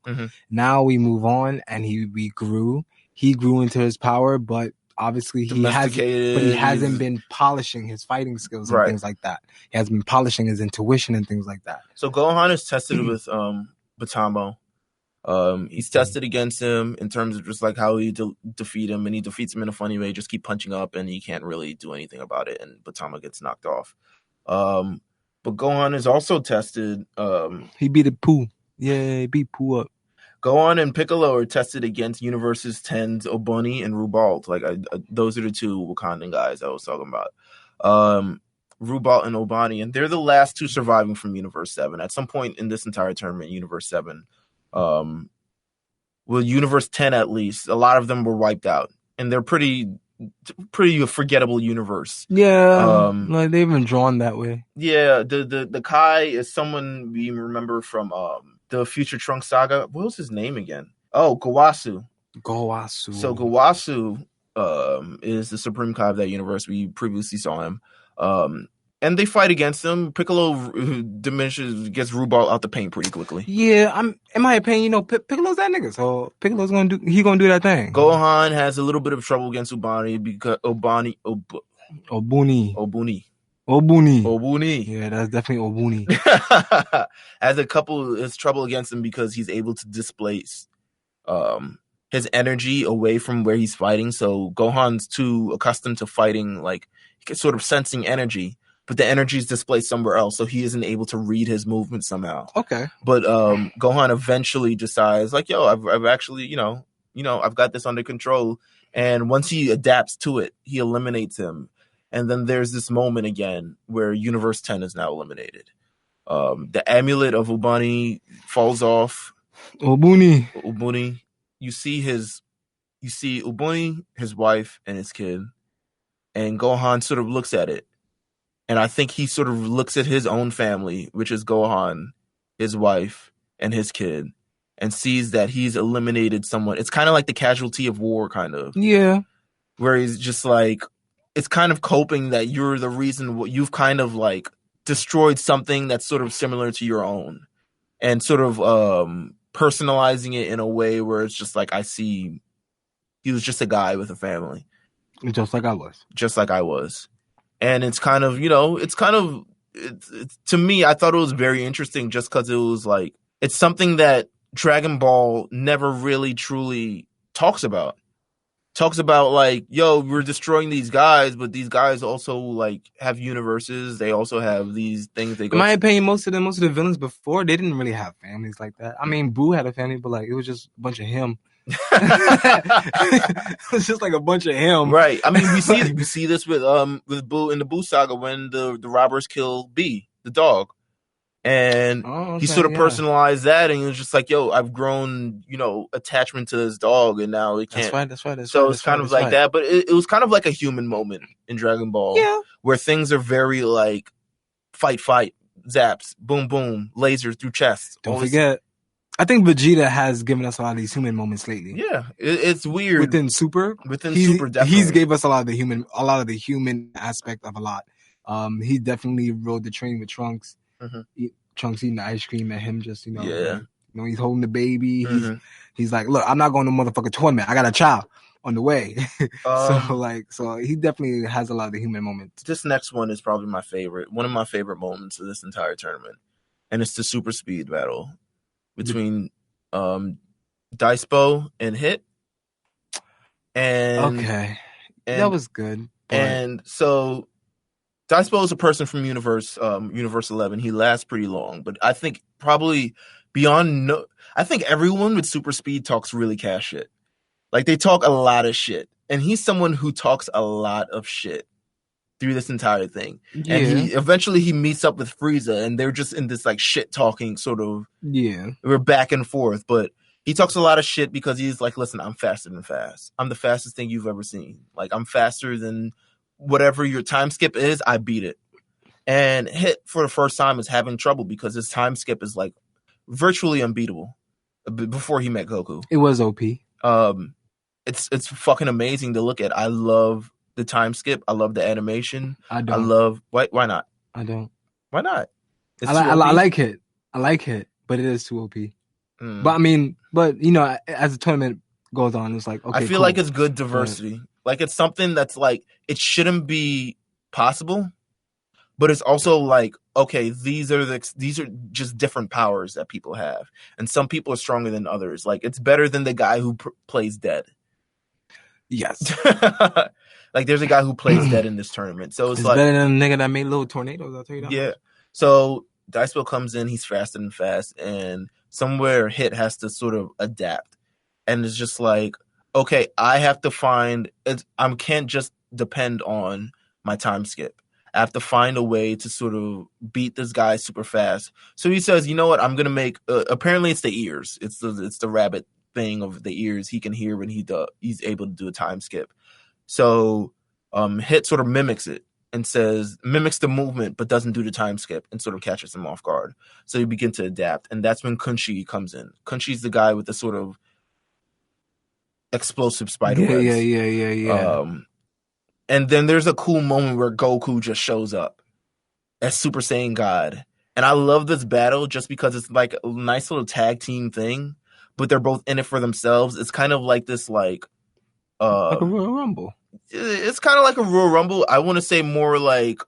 Now we move on, and he grew into his power, but obviously he hasn't been polishing his fighting skills and things like that. He hasn't been polishing his intuition and things like that. So Gohan is tested with Batamo. He's tested against him in terms of just like how he defeat him, and he defeats him in a funny way. Just keep punching up, and he can't really do anything about it, and Batama gets knocked off. But Gohan is also tested. He beat a Pooh. Yeah, he beat Pooh up. Gohan and Piccolo are tested against Universes 10's Oboni and Rubalt. Those are the two Wakandan guys I was talking about. Rubalt and Obani, and they're the last two surviving from Universe 7. At some point in this entire tournament, Universe 7, Universe 10 at least, a lot of them were wiped out, and they're pretty forgettable universe. Yeah, they've been drawn that way. Yeah, the Kai is someone we remember from the Future Trunks saga. What was his name again? Oh, Gawasu. So Gawasu is the Supreme Kai of that universe. We previously saw him. And they fight against him. Piccolo gets Rubal out the paint pretty quickly. Yeah, in my opinion, Piccolo's that nigga. So Piccolo's gonna do that thing. Gohan has a little bit of trouble against Ubani because Obuni. Yeah, that's definitely Obuni. Has his trouble against him because he's able to displace his energy away from where he's fighting. So Gohan's too accustomed to fighting, like sort of sensing energy, but the energy is displaced somewhere else, so he isn't able to read his movement somehow. Okay. But Gohan eventually decides, like, yo, I've actually, I've got this under control. And once he adapts to it, he eliminates him. And then there's this moment again where Universe 10 is now eliminated. The amulet of Ubani falls off. Ubuni. You see Ubuni, his wife, and his kid. And Gohan sort of looks at it. And I think he sort of looks at his own family, which is Gohan, his wife, and his kid, and sees that he's eliminated someone. It's kind of like the casualty of war, kind of. Yeah. Where he's just like, it's kind of coping that you're the reason you've kind of like destroyed something that's sort of similar to your own, and sort of personalizing it in a way where it's just like, I see he was just a guy with a family. Just like I was. Just like I was. And it's kind of, it's to me, I thought it was very interesting just because it was like, it's something that Dragon Ball never really truly talks about. Talks about like, yo, we're destroying these guys, but these guys also like have universes. They also have these things they go. In my opinion, most of the villains before, they didn't really have families like that. I mean, Boo had a family, but like it was just a bunch of him. It was just like a bunch of him, right? I mean, we see this with Boo in the Boo saga when the robbers kill B, the dog, and he sort of personalized that, and he was just like, "Yo, I've grown, attachment to this dog, and now it can't." That's right. So it's kind of like that, but it was kind of like a human moment in Dragon Ball, where things are very like fight, zaps, boom, boom, laser through chests. Don't forget. I think Vegeta has given us a lot of these human moments lately. Yeah, it's weird. Within Super, definitely. He's gave us a lot of the human aspect of a lot. He definitely rode the train with Trunks. Mm-hmm. Trunks eating the ice cream and him just, he's holding the baby. He's like, look, I'm not going to motherfucking tournament. I got a child on the way. So he definitely has a lot of the human moments. This next one is probably my favorite. One of my favorite moments of this entire tournament. And it's the super speed battle between Dyspo and Hit. And that was good. And so Dyspo is a person from Universe 11. He lasts pretty long, but I think probably I think everyone with super speed talks really cash shit. Like they talk a lot of shit, and he's someone who talks a lot of shit through this entire thing. Yeah. And he meets up with Frieza, and they're just in this like shit talking sort of. Yeah, we're back and forth, but he talks a lot of shit because he's like, listen, I'm faster than fast. I'm the fastest thing you've ever seen. Like I'm faster than whatever your time skip is. I beat it. And Hit for the first time is having trouble because his time skip is like virtually unbeatable. Before he met Goku, it was OP. It's fucking amazing to look at. I love the time skip. I love the animation. I don't. I love why not? I don't. Why not? I like it. I like it, but it is too OP. But I mean, as the tournament goes on, it's like, okay, I feel like it's good diversity. Like it's something that's like, it shouldn't be possible, but it's also like, okay, these are just different powers that people have, and some people are stronger than others. Like it's better than the guy who plays dead. Yes. Like there's a guy who plays dead in this tournament, so it's like better than a nigga that made little tornadoes. I'll tell you that. Yeah. So Dyspo comes in, he's faster than fast, and somewhere Hit has to sort of adapt, and it's just like, okay, I have to find it. I can't just depend on my time skip. I have to find a way to sort of beat this guy super fast. So he says, you know what? I'm gonna make. Apparently, it's the ears. It's the rabbit thing of the ears. He can hear when he's able to do a time skip. So Hit sort of mimics it and mimics the movement, but doesn't do the time skip and sort of catches him off guard. So you begin to adapt, and that's when Kunchi comes in. Kunchi's the guy with the sort of explosive spider webs. Yeah. And then there's a cool moment where Goku just shows up as Super Saiyan God. And I love this battle just because it's like a nice little tag team thing, but they're both in it for themselves. It's kind of like this like a Royal Rumble. It's kind of like a Royal Rumble. I want to say more like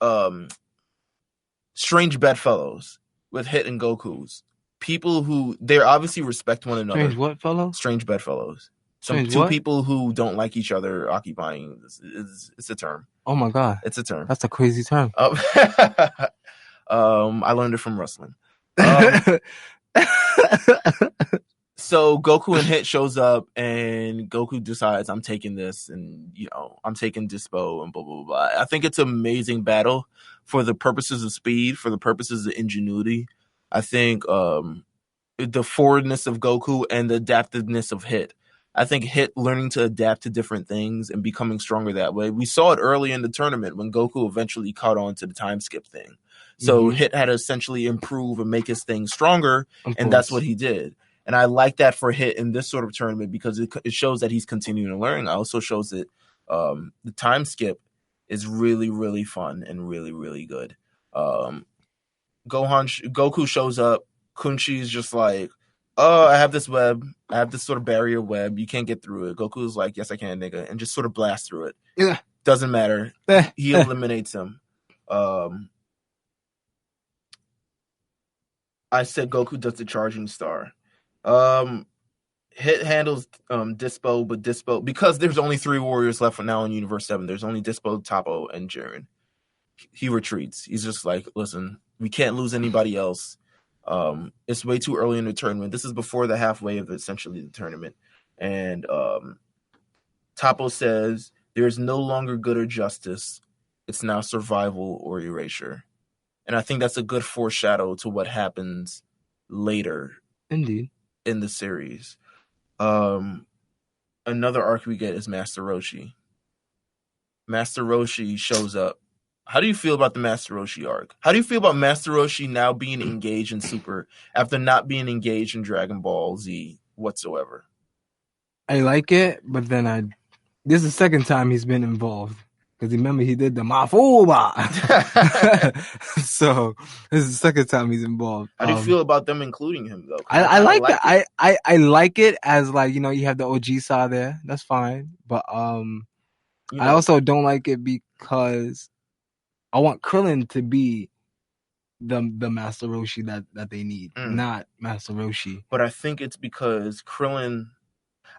strange bedfellows with Hit and Goku's. People who they obviously respect one another. Strange what fellows? Strange bedfellows. Two people who don't like each other occupying. It's a term. Oh my god, it's a term. That's a crazy term. I learned it from wrestling. So Goku and Hit shows up, and Goku decides, I'm taking this, and I'm taking Dyspo, and blah blah blah. I think it's an amazing battle for the purposes of speed, for the purposes of ingenuity. I think the forwardness of Goku and the adaptiveness of Hit. I think Hit learning to adapt to different things and becoming stronger that way. We saw it early in the tournament when Goku eventually caught on to the time skip thing. So Hit had to essentially improve and make his thing stronger, and that's what he did. And I like that for Hit in this sort of tournament because it shows that he's continuing to learn. It also shows that the time skip is really, really fun and really, really good. Goku shows up. Kunshi's just like, oh, I have this web. I have this sort of barrier web. You can't get through it. Goku's like, yes, I can, nigga. And just sort of blasts through it. Yeah. Doesn't matter. He eliminates him. I said Goku does the charging star. Hit handles Dyspo, but Dyspo, because there's only 3 warriors left for now in Universe 7, there's only Dyspo, Toppo, and Jiren. He retreats. He's just like, listen, we can't lose anybody else. It's way too early in the tournament. This is before the halfway of essentially the tournament. And Toppo says, there's no longer good or justice. It's now survival or erasure. And I think that's a good foreshadow to what happens later. Indeed. In the series. Another arc we get is Master Roshi. Master Roshi shows up. How do you feel about the Master Roshi arc? How do you feel about Master Roshi now being engaged in Super after not being engaged in Dragon Ball Z whatsoever? I like it, but then this is the second time he's been involved. Because remember, he did the Mafuba. So this is the second time he's involved. How do you feel about them including him, though? I like that. I like it as, like, you have the OG side there. That's fine. But I also don't like it because I want Krillin to be the Master Roshi that they need, not Master Roshi. But I think it's because Krillin...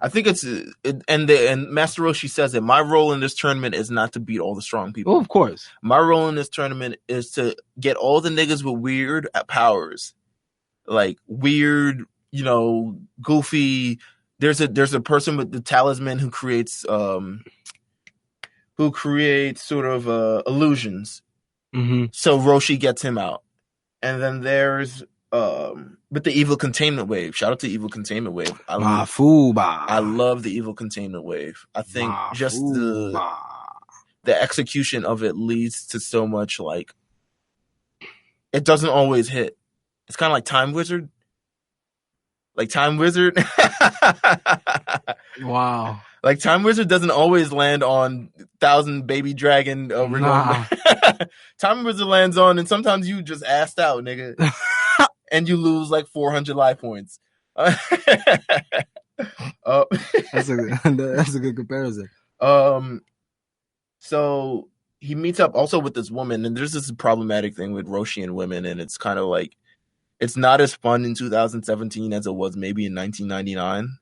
I think and Master Roshi says that my role in this tournament is not to beat all the strong people. Oh, of course. My role in this tournament is to get all the niggas with weird powers, like weird, goofy. There's a person with the talisman who creates sort of illusions. Mm-hmm. So Roshi gets him out, and then there's. But the evil containment wave. Shout out to evil containment wave. I love the evil containment wave. I think just the execution of it leads to so much, like, it doesn't always hit. It's kind of like Time Wizard. Wow. Like Time Wizard doesn't always land on 1,000 baby dragon. Time Wizard lands on, and sometimes you just assed out, nigga. And you lose like 400 life points. That's a good comparison. So he meets up also with this woman, and there's this problematic thing with Roshi and women, and it's kind of like, it's not as fun in 2017 as it was maybe in 1999,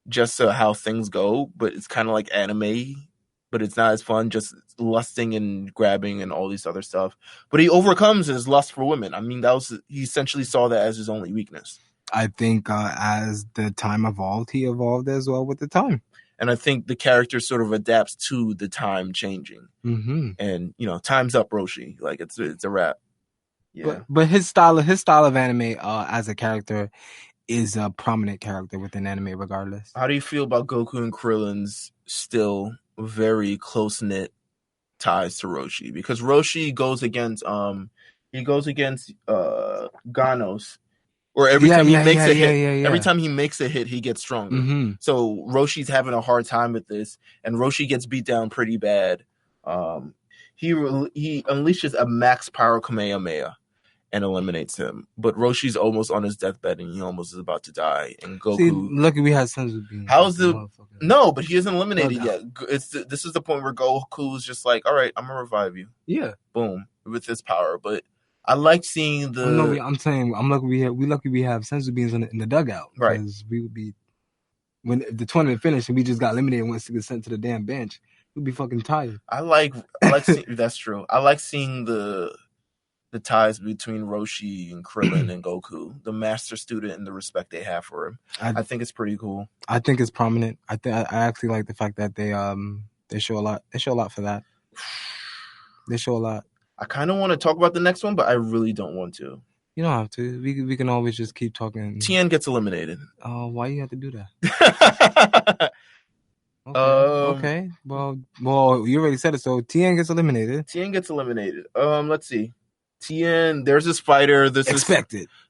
just how things go, but it's kind of like anime, but it's not as fun, just lusting and grabbing and all this other stuff. But he overcomes his lust for women. I mean, he essentially saw that as his only weakness. I think as the time evolved, he evolved as well with the time. And I think the character sort of adapts to the time changing. Mm-hmm. And, time's up, Roshi. Like, it's a wrap. Yeah. But his style of anime as a character is a prominent character within anime regardless. How do you feel about Goku and Krillin's still very close-knit ties to Roshi? Because Roshi goes against Ganos, or every time he makes a hit, every time he makes a hit, he gets stronger. Mm-hmm. So Roshi's having a hard time with this, and Roshi gets beat down pretty bad. He unleashes a max power Kamehameha and eliminates him. But Roshi's almost on his deathbed, and he almost is about to die. And Goku... See, lucky we had Senzu Bean. No, but he isn't eliminated yet. This is the point where Goku's just like, all right, I'm going to revive you. Yeah. Boom. With his power. But I like seeing the... I'm saying, I'm lucky we have Senzu Beans in the dugout. Right. Because we would be... When the tournament finished and we just got eliminated and went to get sent to the damn bench, we'd be fucking tired. I like seeing... That's true. I like seeing the ties between Roshi and Krillin and Goku, the master student and the respect they have for him. I think it's pretty cool. I think it's prominent. I actually like the fact that they show a lot. They show a lot for that. They show a lot. I kind of want to talk about the next one, but I really don't want to. You don't have to. We can always just keep talking. Tien gets eliminated. Oh, why you have to do that? Okay. Well, you already said it. So Tien gets eliminated. Let's see. Tien, there's this fighter. There's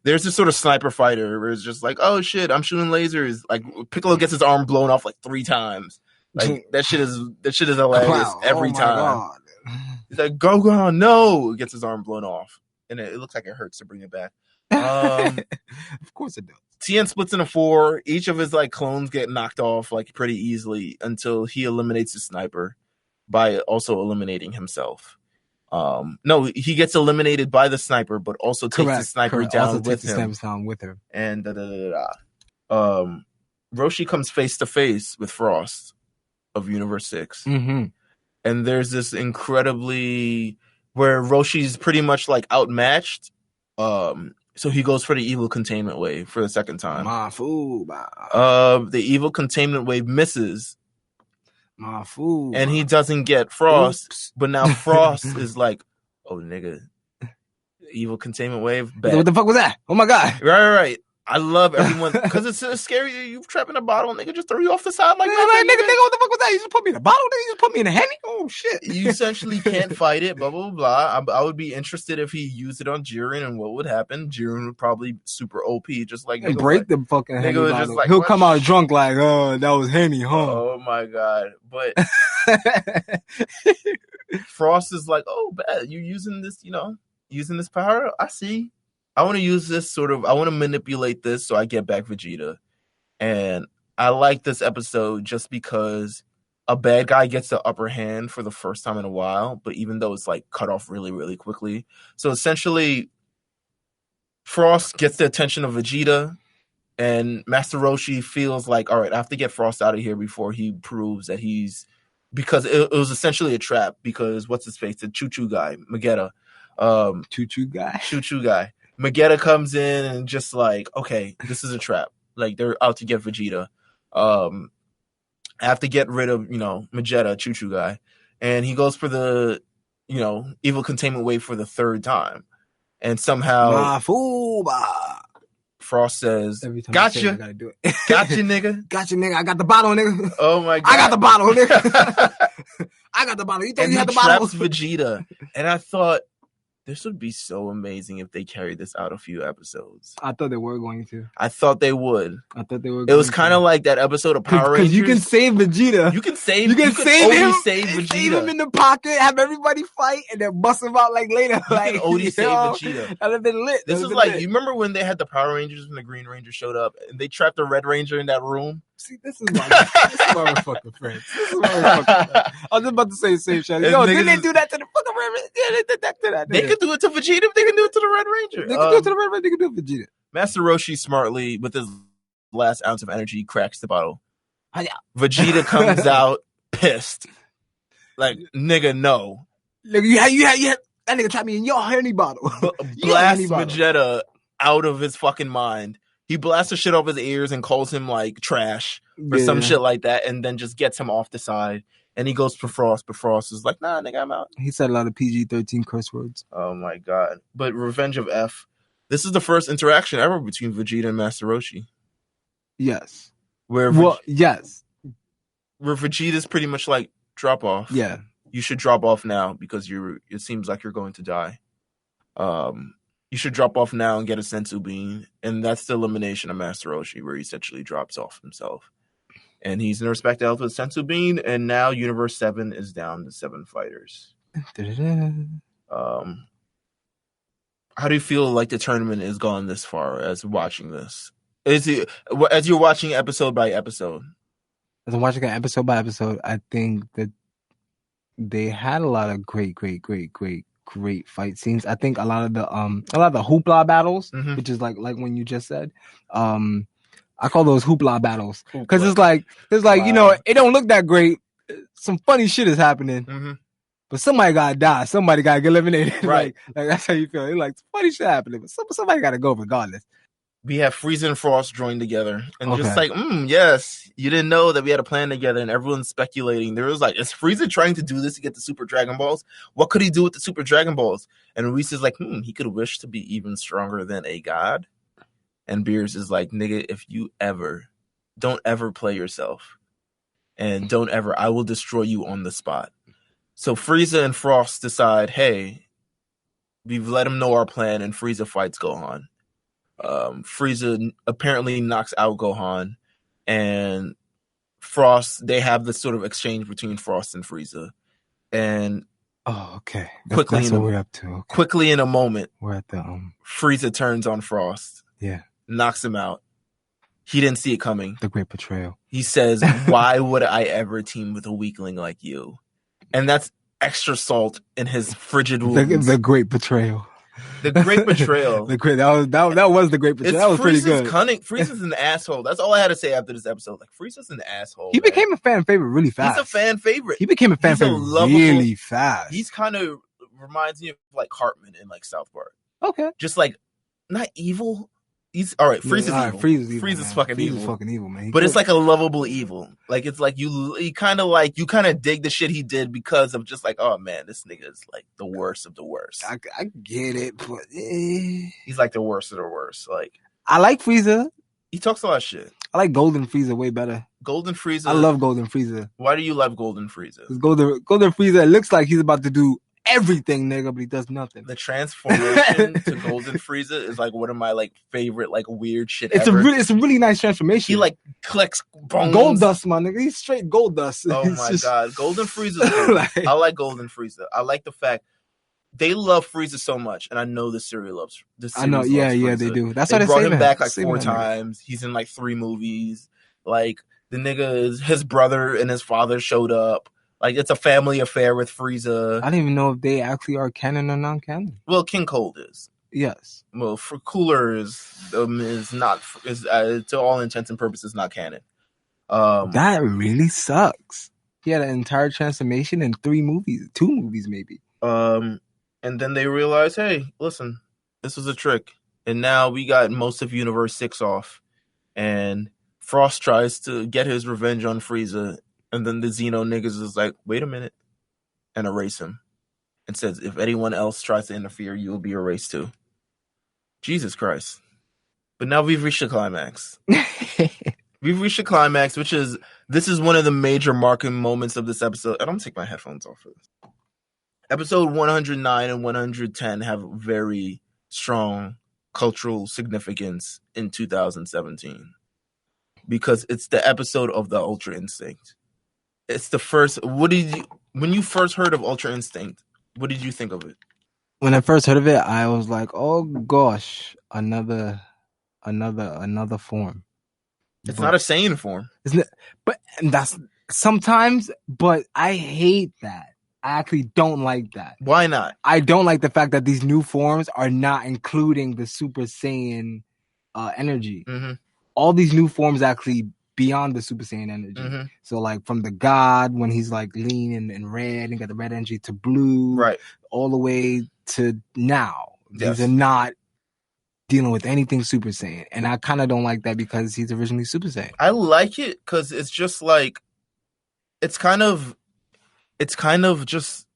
this sort of sniper fighter where it's just like, oh shit, I'm shooting lasers. Like Piccolo gets his arm blown off like 3 times. Like that shit is hilarious every time. God. He's like, Gohan, no, gets his arm blown off, and it looks like it hurts to bring it back. Of course it does. Tien splits into 4. Each of his like clones get knocked off like pretty easily until he eliminates the sniper by also eliminating himself. No, he gets eliminated by the sniper, but also takes the sniper down with him. And Roshi comes face to face with Frost of Universe 6. Mm-hmm. And there's this incredibly where Roshi's pretty much like outmatched. So he goes for the evil containment wave for the second time. The evil containment wave misses. And he doesn't get Frost. Oops. But now Frost is like, oh nigga, evil containment wave. Bet. What the fuck was that? Oh my god! Right. I love everyone because it's scary. You trap in a bottle, nigga, just throw you off the side like that. Nigga, what the fuck was that? You just put me in a bottle, nigga. You just put me in a Henny. Oh shit! You essentially can't fight it. Blah blah blah. I would be interested if he used it on Jiren and what would happen. Jiren would probably super OP, just like and break the fucking Henny bottle. Like, he'll come out drunk like, oh, that was Henny, huh? Oh my god! But Frost is like, oh, bad. You using this, using this power? I see. I want to use this I want to manipulate this so I get back Vegeta. And I like this episode just because a bad guy gets the upper hand for the first time in a while, but even though it's like cut off really, really quickly. So essentially, Frost gets the attention of Vegeta, and Master Roshi feels like, all right, I have to get Frost out of here before he proves that because it was essentially a trap because what's his face? The choo-choo guy, Magetta. Choo-choo guy. Magetta comes in and just like, okay, this is a trap. Like they're out to get Vegeta. I have to get rid of, Magetta, Choo-Choo guy. And he goes for the, evil containment wave for the 3rd time. And somehow Frost says, gotcha. I gotta do it. Gotcha, nigga. Gotcha, nigga. I got the bottle, nigga. Oh my god. I got the bottle, nigga. I got the bottle. You think you had the bottle? Vegeta. And I thought, this would be so amazing if they carried this out a few episodes. I thought they were going to. I thought they would. It was kind of like that episode of Power Rangers. Because you can save Vegeta. You can save him. Save Vegeta. Save him in the pocket, have everybody fight, and then bust him out like later. You can Odie save Vegeta. That'd have been lit. This is like, you remember when they had the Power Rangers when the Green Ranger showed up and they trapped the Red Ranger in that room? See, this is my fucking friends. I was just about to say the same shit. Yo, didn't they do that to the fucking Red Ranger? Yeah, they did that to that. They could do it to Vegeta if they can do it to the Red Ranger. They can do it to the Red Ranger, they can do it to Vegeta. Master Roshi smartly, with his last ounce of energy, cracks the bottle. Vegeta comes out pissed. Like, nigga, no. Look, you had that nigga trapped me in your Henny bottle. Blast Vegeta out of his fucking mind. He blasts the shit off his ears and calls him like trash or some shit like that, and then just gets him off the side. And he goes for Frost, but Frost is like, nah, nigga, I'm out. He said a lot of PG-13 curse words. Oh my god. But Revenge of F, this is the first interaction ever between Vegeta and Master Roshi. Yes. Yes. Where Vegeta's pretty much like, drop off. Yeah. You should drop off now because it seems like you're going to die. You should drop off now and get a Senzu Bean. And that's the elimination of Master Roshi, where he essentially drops off himself. And he's in respect to with Senzu Bean, and now Universe 7 is down to 7 fighters. How do you feel like the tournament is gone this far as watching this? As you're watching episode by episode? As I'm watching it episode by episode, I think that they had a lot of great fight scenes. I think a lot of the hoopla battles, which is like when you just said, I call those hoopla battles because it's like wow. It don't look that great. Some funny shit is happening, but somebody gotta die. Somebody gotta get eliminated. Right, like that's how you feel. It's like funny shit happening, but somebody gotta go regardless. We have Frieza and Frost joined together, and just like, yes, you didn't know that we had a plan together, and everyone's speculating. There was like, is Frieza trying to do this to get the Super Dragon Balls? What could he do with the Super Dragon Balls? And Reese is like, he could wish to be even stronger than a god. And Beers is like, nigga, if you don't ever play yourself, and I will destroy you on the spot. So Frieza and Frost decide, hey, we've let him know our plan, and Frieza fights Gohan. Frieza apparently knocks out Gohan, and Frost, they have this sort of exchange between Frost and Frieza. And okay. That's what we're up to. Okay. Quickly in a moment, we're at the Frieza turns on Frost. Yeah. Knocks him out. He didn't see it coming. The great betrayal. He says, "Why would I ever team with a weakling like you?" And that's extra salt in his frigid wounds. The great betrayal. The great betrayal. That was the great betrayal. That was pretty good. Cunning. Frieza's an asshole. That's all I had to say after this episode. Like, Frieza's an asshole. He became a fan favorite really fast. He's a fan favorite. He became a fan favorite really fast. He's kind of reminds me of like Cartman in like South Park. Okay. Just like not evil. He's all right. Frieza's evil. Frieza's fucking evil. Frieza's fucking evil, man. But it's like a lovable evil. Like it's like you kind of dig the shit he did because of just like, oh man, this nigga is like the worst of the worst. I get it, but he's like the worst of the worst. Like I like Frieza. He talks a lot of shit. I like Golden Frieza way better. Golden Frieza. I love Golden Frieza. Why do you love Golden Frieza? Golden Frieza, it looks like he's about to do everything, nigga, but he does nothing. The transformation to Golden Frieza is like one of my like favorite like weird shit it's ever. It's a really nice transformation. He like collects bones. Gold dust, my nigga. He's straight gold dust. Oh my god, Golden Frieza. I like Golden Frieza. I like the fact they love Frieza so much, and I know the series loves. I know, yeah, they do. That's why they brought him back like 4 times. He's in like 3 movies. Like the nigga, his brother and his father showed up. Like, it's a family affair with Frieza. I don't even know if they actually are canon or non-canon. Well, King Cold is. Yes. Well, for Cooler is not, to all intents and purposes, not canon. That really sucks. He had an entire transformation in 3 movies. 2 movies, maybe. And then they realized, hey, listen, this was a trick. And now we got most of Universe 6 off. And Frost tries to get his revenge on Frieza. And then the Xeno niggas is like, wait a minute, and erase him. And says, if anyone else tries to interfere, you will be erased too. Jesus Christ. But now we've reached the climax. We've reached the climax, this is one of the major marking moments of this episode. I don't take my headphones off for this. Episode 109 and 110 have very strong cultural significance in 2017. Because it's the episode of the Ultra Instinct. It's the first. When you first heard of Ultra Instinct, what did you think of it? When I first heard of it, I was like, "Oh gosh, another form." It's not a Saiyan form, isn't it? But that's sometimes. But I hate that. I actually don't like that. Why not? I don't like the fact that these new forms are not including the Super Saiyan energy. Mm-hmm. All these new forms actually beyond the Super Saiyan energy. Mm-hmm. So like from the God when he's like lean and red and got the red energy to blue, right, all the way to now. Yes. These are not dealing with anything Super Saiyan, and I kind of don't like that because he's originally Super Saiyan. I like it because it's just like it's kind of just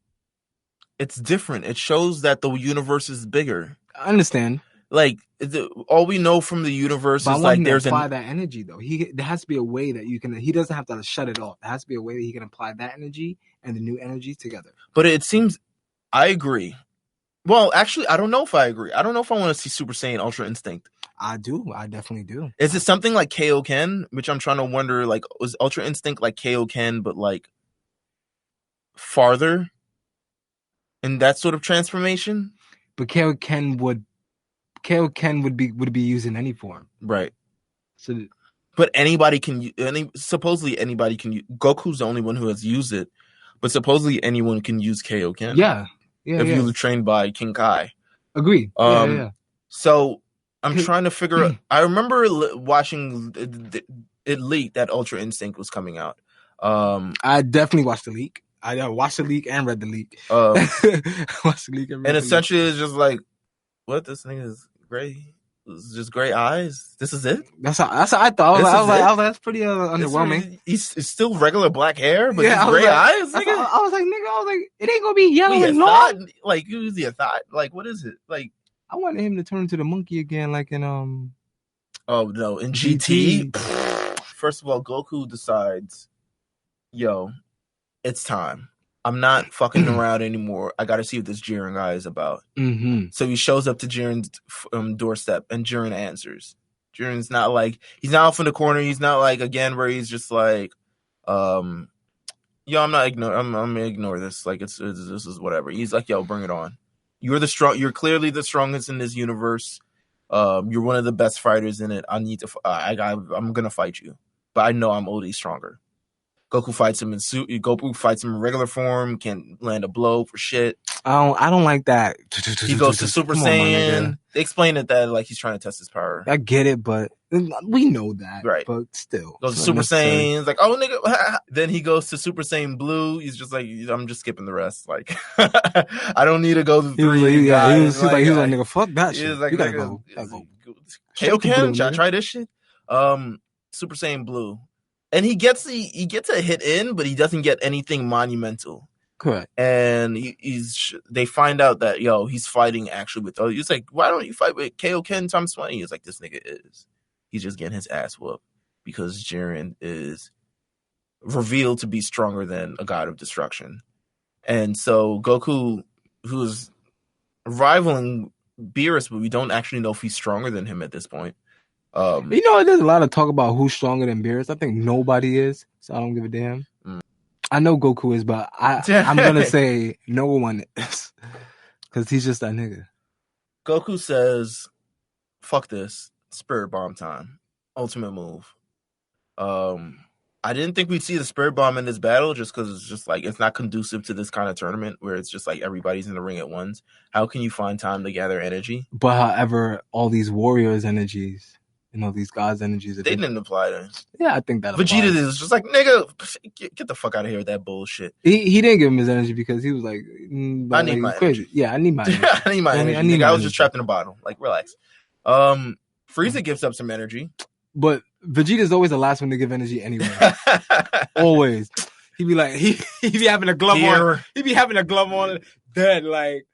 it's different. It shows that the universe is bigger. I understand. Like all we know from the universe is like there's apply that energy though. There has to be a way that you can. He doesn't have to shut it off. There has to be a way that he can apply that energy and the new energy together. But it seems I agree. Well, actually, I don't know if I agree. I don't know if I want to see Super Saiyan Ultra Instinct. I do. I definitely do. Is it something like Kaioken, which I'm trying to wonder? Like, was Ultra Instinct like Kaioken, but like farther in that sort of transformation? But Kaioken would be used in any form, right? So, but anybody can. Supposedly anybody can. Goku's the only one who has used it, but supposedly anyone can use Kaioken. Yeah. If you were trained by King Kai. Agree. So I'm trying to figure out. I remember watching it leaked that Ultra Instinct was coming out. I definitely watched the leak. I watched the leak and read the leak. Watched the leak and essentially it's just like, what, this thing is gray? It's just gray eyes. This is it. That's how I thought. I was like, that's pretty underwhelming. It's still regular black hair, but gray eyes. I was like, it ain't gonna be yellow and long. Like, who's your thought? Like, what is it? Like, I wanted him to turn into the monkey again, like in Oh no, in GT. First of all, Goku decides, yo, it's time. I'm not fucking around anymore. I got to see what this Jiren guy is about. Mm-hmm. So he shows up to Jiren's doorstep, and Jiren answers. Jiren's not like, he's not off in the corner. He's not like, again, where he's just like, yo, I'm not I'm gonna ignore this. Like, it's this is whatever. He's like, yo, bring it on. You're clearly the strongest in this universe. You're one of the best fighters in it. I'm gonna fight you, but I know I'm OD stronger. Goku fights him in regular form. Can't land a blow for shit. I don't like that. He goes to Super Saiyan. They explain it that like he's trying to test his power. I get it, but we know that. Right. But still. Goes to Super Saiyan. It's like, oh nigga. Then he goes to Super Saiyan Blue. He's just like, I'm just skipping the rest. Like, I don't need to go to 3. He was like, nigga, fuck that shit. Like, you gotta go. Kale, try this shit. Super Saiyan Blue. And he gets a hit in, but he doesn't get anything monumental. Correct. And they find out that, yo, he's fighting actually with, he's like, why don't you fight with Kaioken times 20? He's like, this nigga is. He's just getting his ass whooped because Jiren is revealed to be stronger than a god of destruction. And so Goku, who's rivaling Beerus, but we don't actually know if he's stronger than him at this point. There's a lot of talk about who's stronger than Beerus. I think nobody is, so I don't give a damn. I know Goku is, but I'm gonna say no one is, because he's just that nigga. Goku says, "Fuck this, Spirit Bomb time, ultimate move." I didn't think we'd see the Spirit Bomb in this battle, just because it's just like it's not conducive to this kind of tournament where it's just like everybody's in the ring at once. How can you find time to gather energy? But however, all these warriors' energies. These gods' energies. They didn't apply to. Yeah, I think that Vegeta is just like, nigga, get the fuck out of here with that bullshit. He didn't give him his energy because he was like, I need my energy. Yeah, I need my energy. I need my energy. I was just trapped in a bottle. Like, relax. Frieza gives up some energy. But Vegeta's always the last one to give energy anyway. Always. He'd be like, he be having a glove on. He'd be having a glove on dead, like,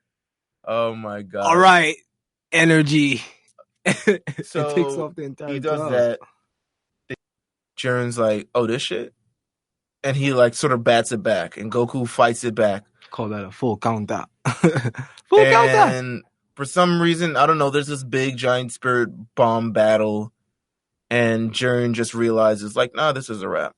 oh my God. All right, energy. So it takes off the entire he does that. Jiren's like, oh, this shit? And he like sort of bats it back, and Goku fights it back. Call that a full counter. And for some reason, I don't know, there's this big giant spirit bomb battle, and Jiren just realizes like, nah, this is a wrap.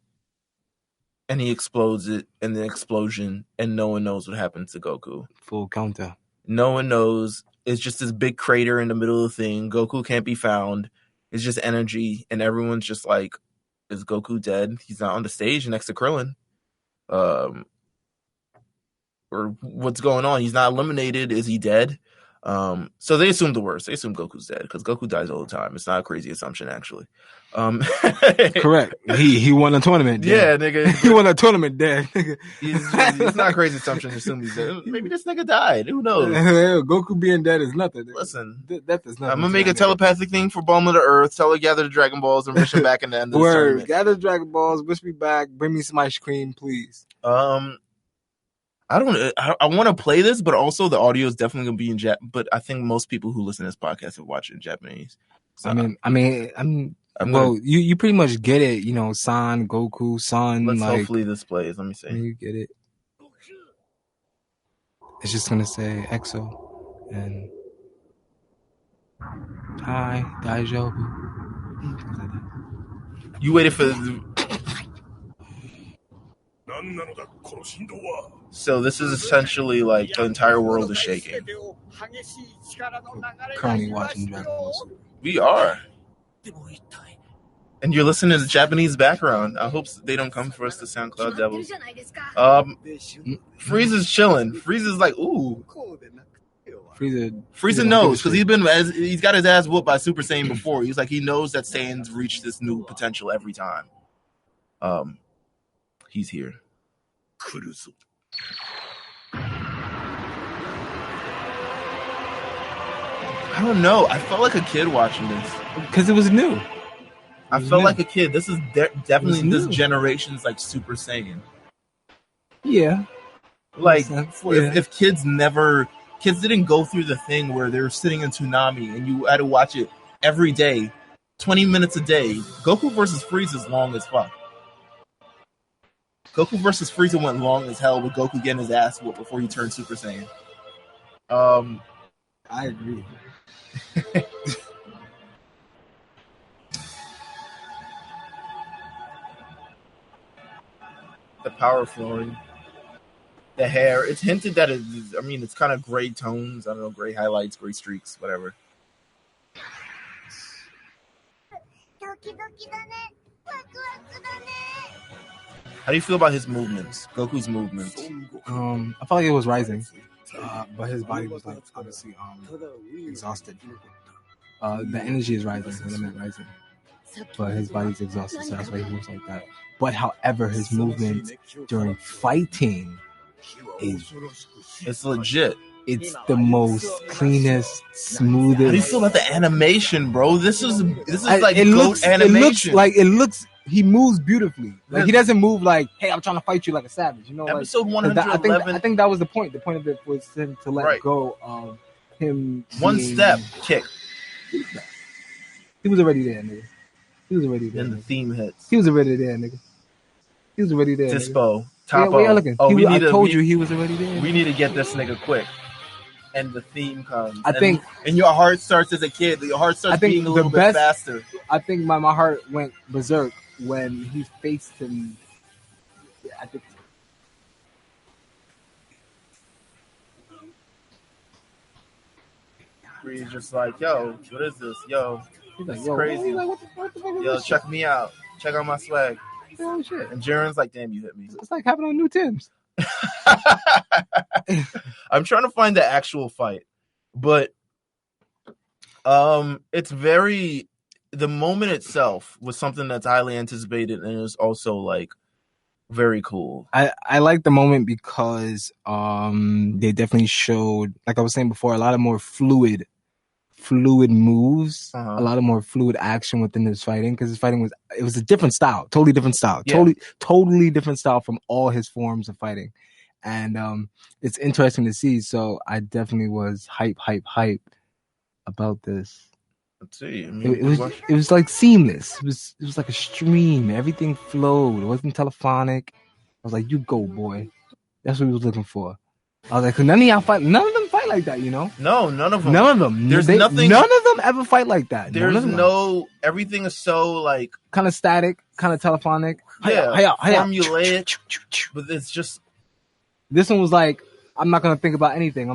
And he explodes it in the explosion, and no one knows what happened to Goku. Full counter. No one knows. It's just this big crater in the middle of the thing. Goku can't be found. It's just energy, and everyone's just like, is Goku dead? He's not on the stage next to Krillin. Or what's going on? He's not eliminated. Is he dead? So they assume the worst. They assume Goku's dead because Goku dies all the time. It's not a crazy assumption, actually. Correct. He won a tournament. Yeah, nigga. He won a tournament dead. It's not a crazy assumption to assume he's dead. Maybe this nigga died. Who knows? Goku being dead is nothing. Listen, that is nothing. I'm gonna make a telepathic thing for Bulma to Earth. Tell her gather the Dragon Balls and wish him back in the end of the tournament. Gather the Dragon Balls. Wish me back. Bring me some ice cream, please. I want to play this, but also the audio is definitely gonna be in Jap. But I think most people who listen to this podcast have watched it in Japanese. So you pretty much get it. San, Goku, San. Let's hopefully this plays. Let me see. You get it. It's just gonna say EXO and hi, Daijobu. You waited for. So this is essentially like the entire world is shaking. Currently watching Dragon Balls. We are. And you're listening to the Japanese background. I hope they don't come for us, the SoundCloud devils. Frieza's chilling. Frieza's like, ooh. Frieza knows because he's got his ass whooped by Super Saiyan before. He's like, he knows that Saiyans reach this new potential every time. He's here. I don't know. I felt like a kid watching this because it was new. I felt like a kid. This is definitely this generation's like Super Saiyan. Yeah. Like if kids didn't go through the thing where they were sitting in Toonami and you had to watch it every day, 20 minutes a day. Goku versus Frieza is long as fuck. Goku versus Frieza went long as hell with Goku getting his ass whooped before he turned Super Saiyan. I agree. The power flowing. The hair. It's hinted that it's kind of gray tones. I don't know, gray highlights, gray streaks, whatever. How do you feel about his movements? Goku's movements? I felt like it was rising, but his body was like obviously exhausted. The energy is rising when I meant rising, but his body's exhausted, so that's why he moves like that. But however, his movement during fighting it's legit. It's the most cleanest, smoothest. How do you feel about the animation, bro? This is like goat animation. It looks. He moves beautifully. Like he doesn't move like, "Hey, I'm trying to fight you like a savage." You know, episode 111. I think that was the point. The point of it was him to let go of him. One step kick. He was already there, nigga. He was already there. Then the theme hits. He was already there, nigga. He was already there. Dyspo. Top where y'all looking? I told you he was already there. We need to get this nigga quick. And the theme comes. And your heart starts as a kid. Your heart starts beating a little bit faster. I think my heart went berserk when he faced him. Yeah, I think. He's just like, yo, what is this? Yo, this is crazy. Like, what the fuck yo, check me out. Check out my swag. Oh, shit. And Jiren's like, damn, you hit me. It's like having on new Timbs. I'm trying to find the actual fight, but it's the moment itself was something that's highly anticipated, and it was also like very cool. I like the moment because they definitely showed, like I was saying before, a lot of more fluid moves, a lot of more fluid action within his fighting, because his fighting was a different style, totally different style, totally different style from all his forms of fighting, and it's interesting to see. So I definitely was hype about this. Let's see. It was like seamless. It was like a stream. Everything flowed. It wasn't telephonic. I was like, you go, boy. That's what we was looking for. I was like, none of them fight like that, you know? No, none of them. None of them ever fight like that. Everything is so like kind of static, kind of telephonic. Formulaic. But it's just, this one was like, I'm not gonna think about anything.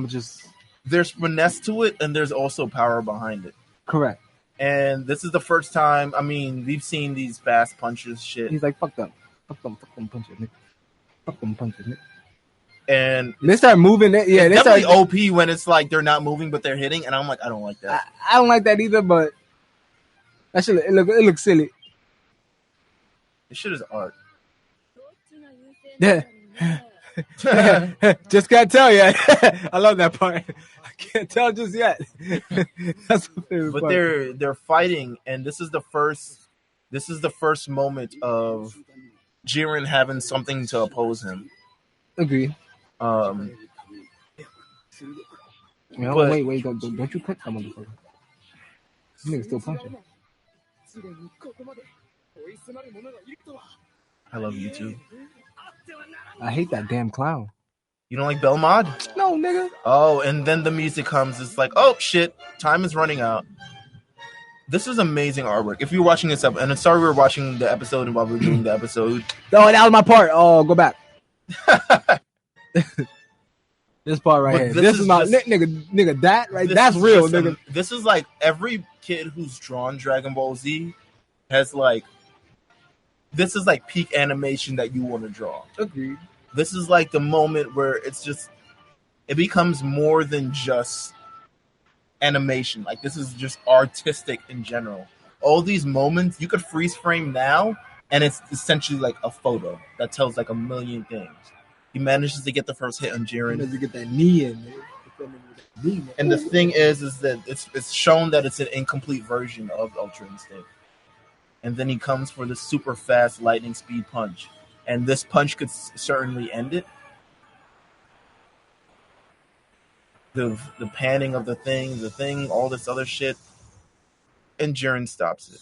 There's finesse to it, and there's also power behind it. Correct. And this is the first time. I mean, we've seen these fast punches, shit. He's like, fuck them punches, nigga. Fuck them punches, nigga. And they start moving. Yeah, they start OP when it's like they're not moving but they're hitting, and I'm like, I don't like that. I don't like that either. But that shit, it looks silly. This shit is art. Yeah. Just can't tell yet. I love that part. I can't tell just yet. That's my favorite part. But they're fighting, and this is the first moment of Jiren having something to oppose him. Agree. Wait, don't you click that motherfucker. This nigga's still punching. I love you too. I hate that damn clown. You don't like Belmod? No, nigga. Oh, and then the music comes. It's like, oh shit, time is running out. This is amazing artwork. If you're watching this up, and I'm sorry we were watching the episode and while we were doing the episode. Oh, that was my part. Oh, go back. This part right here. This is my nigga. That right. That's real, nigga. This is like every kid who's drawn Dragon Ball Z has like. This is like peak animation that you want to draw. Agreed. This is like the moment where it becomes more than just animation. Like this is just artistic in general. All these moments you could freeze frame now, and it's essentially like a photo that tells like a million things. He manages to get the first hit on Jiren. He manages to get that knee in, man. And the thing is that it's shown that it's an incomplete version of Ultra Instinct. And then he comes for the super fast lightning speed punch. And this punch could certainly end it. The panning of the thing, all this other shit. And Jiren stops it.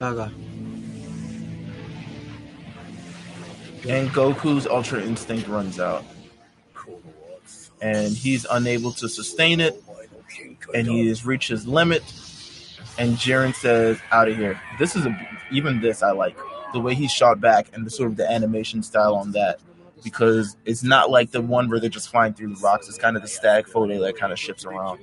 Saga. And Goku's Ultra Instinct runs out. And he's unable to sustain it. And he has reached his limit. And Jiren says, out of here. Even this I like. The way he's shot back and the sort of the animation style on that. Because it's not like the one where they're just flying through the rocks. It's kind of the static photo that kind of shifts around.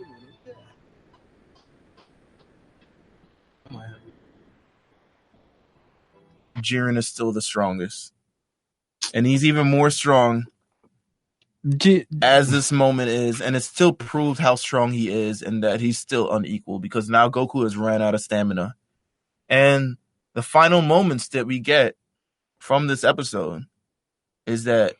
Jiren is still the strongest. And he's even more strong as this moment is. And it still proves how strong he is and that he's still unequal. Because now Goku has ran out of stamina. And the final moments that we get from this episode is that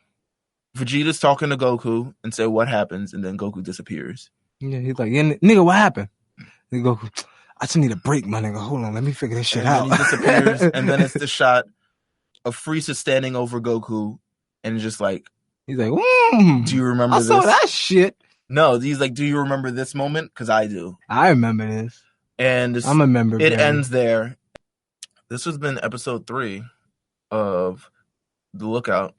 Vegeta's talking to Goku and say what happens, and then Goku disappears. Yeah, he's like, yeah, nigga, what happened? And Goku, I just need a break, my nigga. Hold on, let me figure this shit out. He disappears, and then it's the shot of Frieza standing over Goku, and just like, he's like, do you remember this? I saw that shit. No, he's like, do you remember this moment? Because I do. I remember this. And I'm a member. It ends there. This has been episode 3 of The Lookout.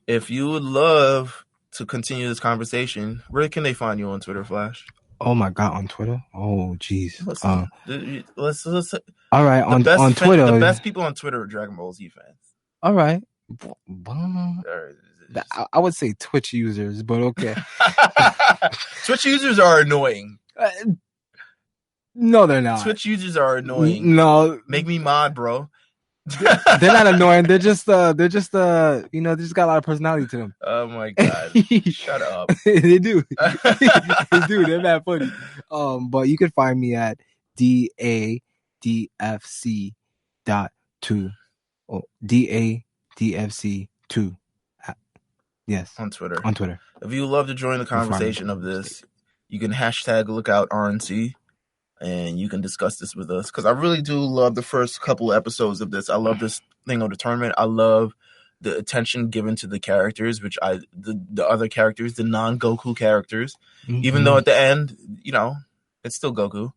If you would love to continue this conversation, where can they find you on Twitter, Flash? Oh my God, on Twitter? Oh jeez. Let's all right, on Twitter. The best people on Twitter are Dragon Ball Z fans. All right. I would say Twitch users, but okay. Twitch users are annoying. No, they're not. Twitch users are annoying. No. Make me mod, bro. They're not annoying. They're just they just got a lot of personality to them. Oh my God. Shut up. They do. They do. They're not funny. But you can find me at DADFC.2. Oh, DADFC2. Yes. On Twitter. On Twitter. If you would love to join the conversation of this, you can hashtag lookout RNC. And you can discuss this with us because I really do love the first couple episodes of this. I love this thing of the tournament. I love the attention given to the characters, the other characters, the non-Goku characters. Mm-hmm. Even though at the end, it's still Goku.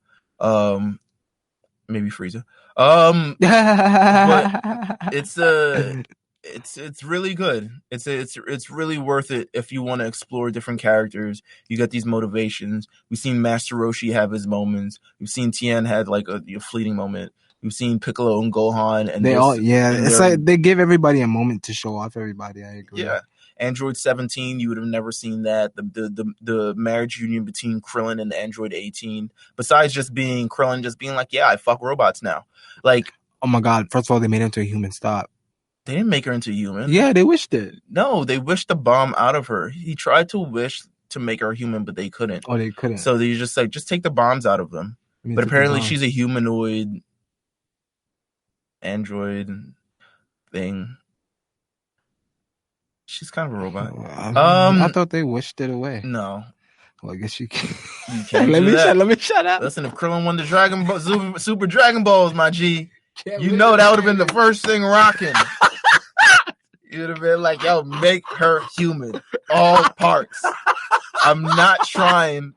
Maybe Frieza. But it's really good. It's really worth it if you want to explore different characters. You get these motivations. We've seen Master Roshi have his moments. We've seen Tien had like a fleeting moment. We've seen Piccolo and Gohan, and it's like they give everybody a moment to show off everybody. I agree. Yeah, Android 17, you would have never seen that. The marriage union between Krillin and Android 18. Besides just being Krillin, just being like, yeah, I fuck robots now. Like, oh my God! First of all, they made him into a human. Stop. They didn't make her into a human. Yeah, they wished it. No, they wished the bomb out of her. He tried to wish to make her human, but they couldn't. Oh, they couldn't. So they just like, just take the bombs out of them. But apparently she's a humanoid android thing. She's kind of a robot. I thought they wished it away. No. Well, I guess you can. You can't let me shut up. Listen, if Krillin won the Super Dragon Balls, my G, that would have been the first thing rocking. You'd have been like, yo, make her human. All parts. I'm not trying.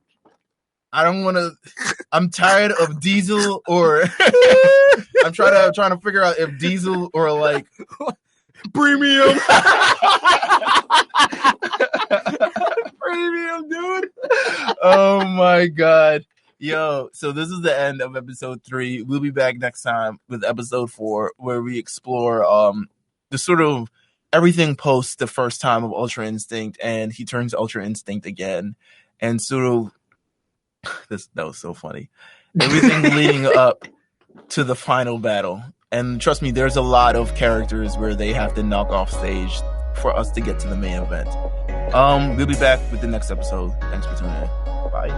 I don't want to. I'm tired of Diesel or. I'm trying to figure out if Diesel or like premium. Premium, dude. Oh my God. Yo, so this is the end of episode 3. We'll be back next time with episode 4, where we explore the sort of everything post the first time of Ultra Instinct, and he turns Ultra Instinct again, and sort of that was so funny. Everything leading up to the final battle, and trust me, there's a lot of characters where they have to knock off stage for us to get to the main event. We'll be back with the next episode. Thanks for tuning in. Bye.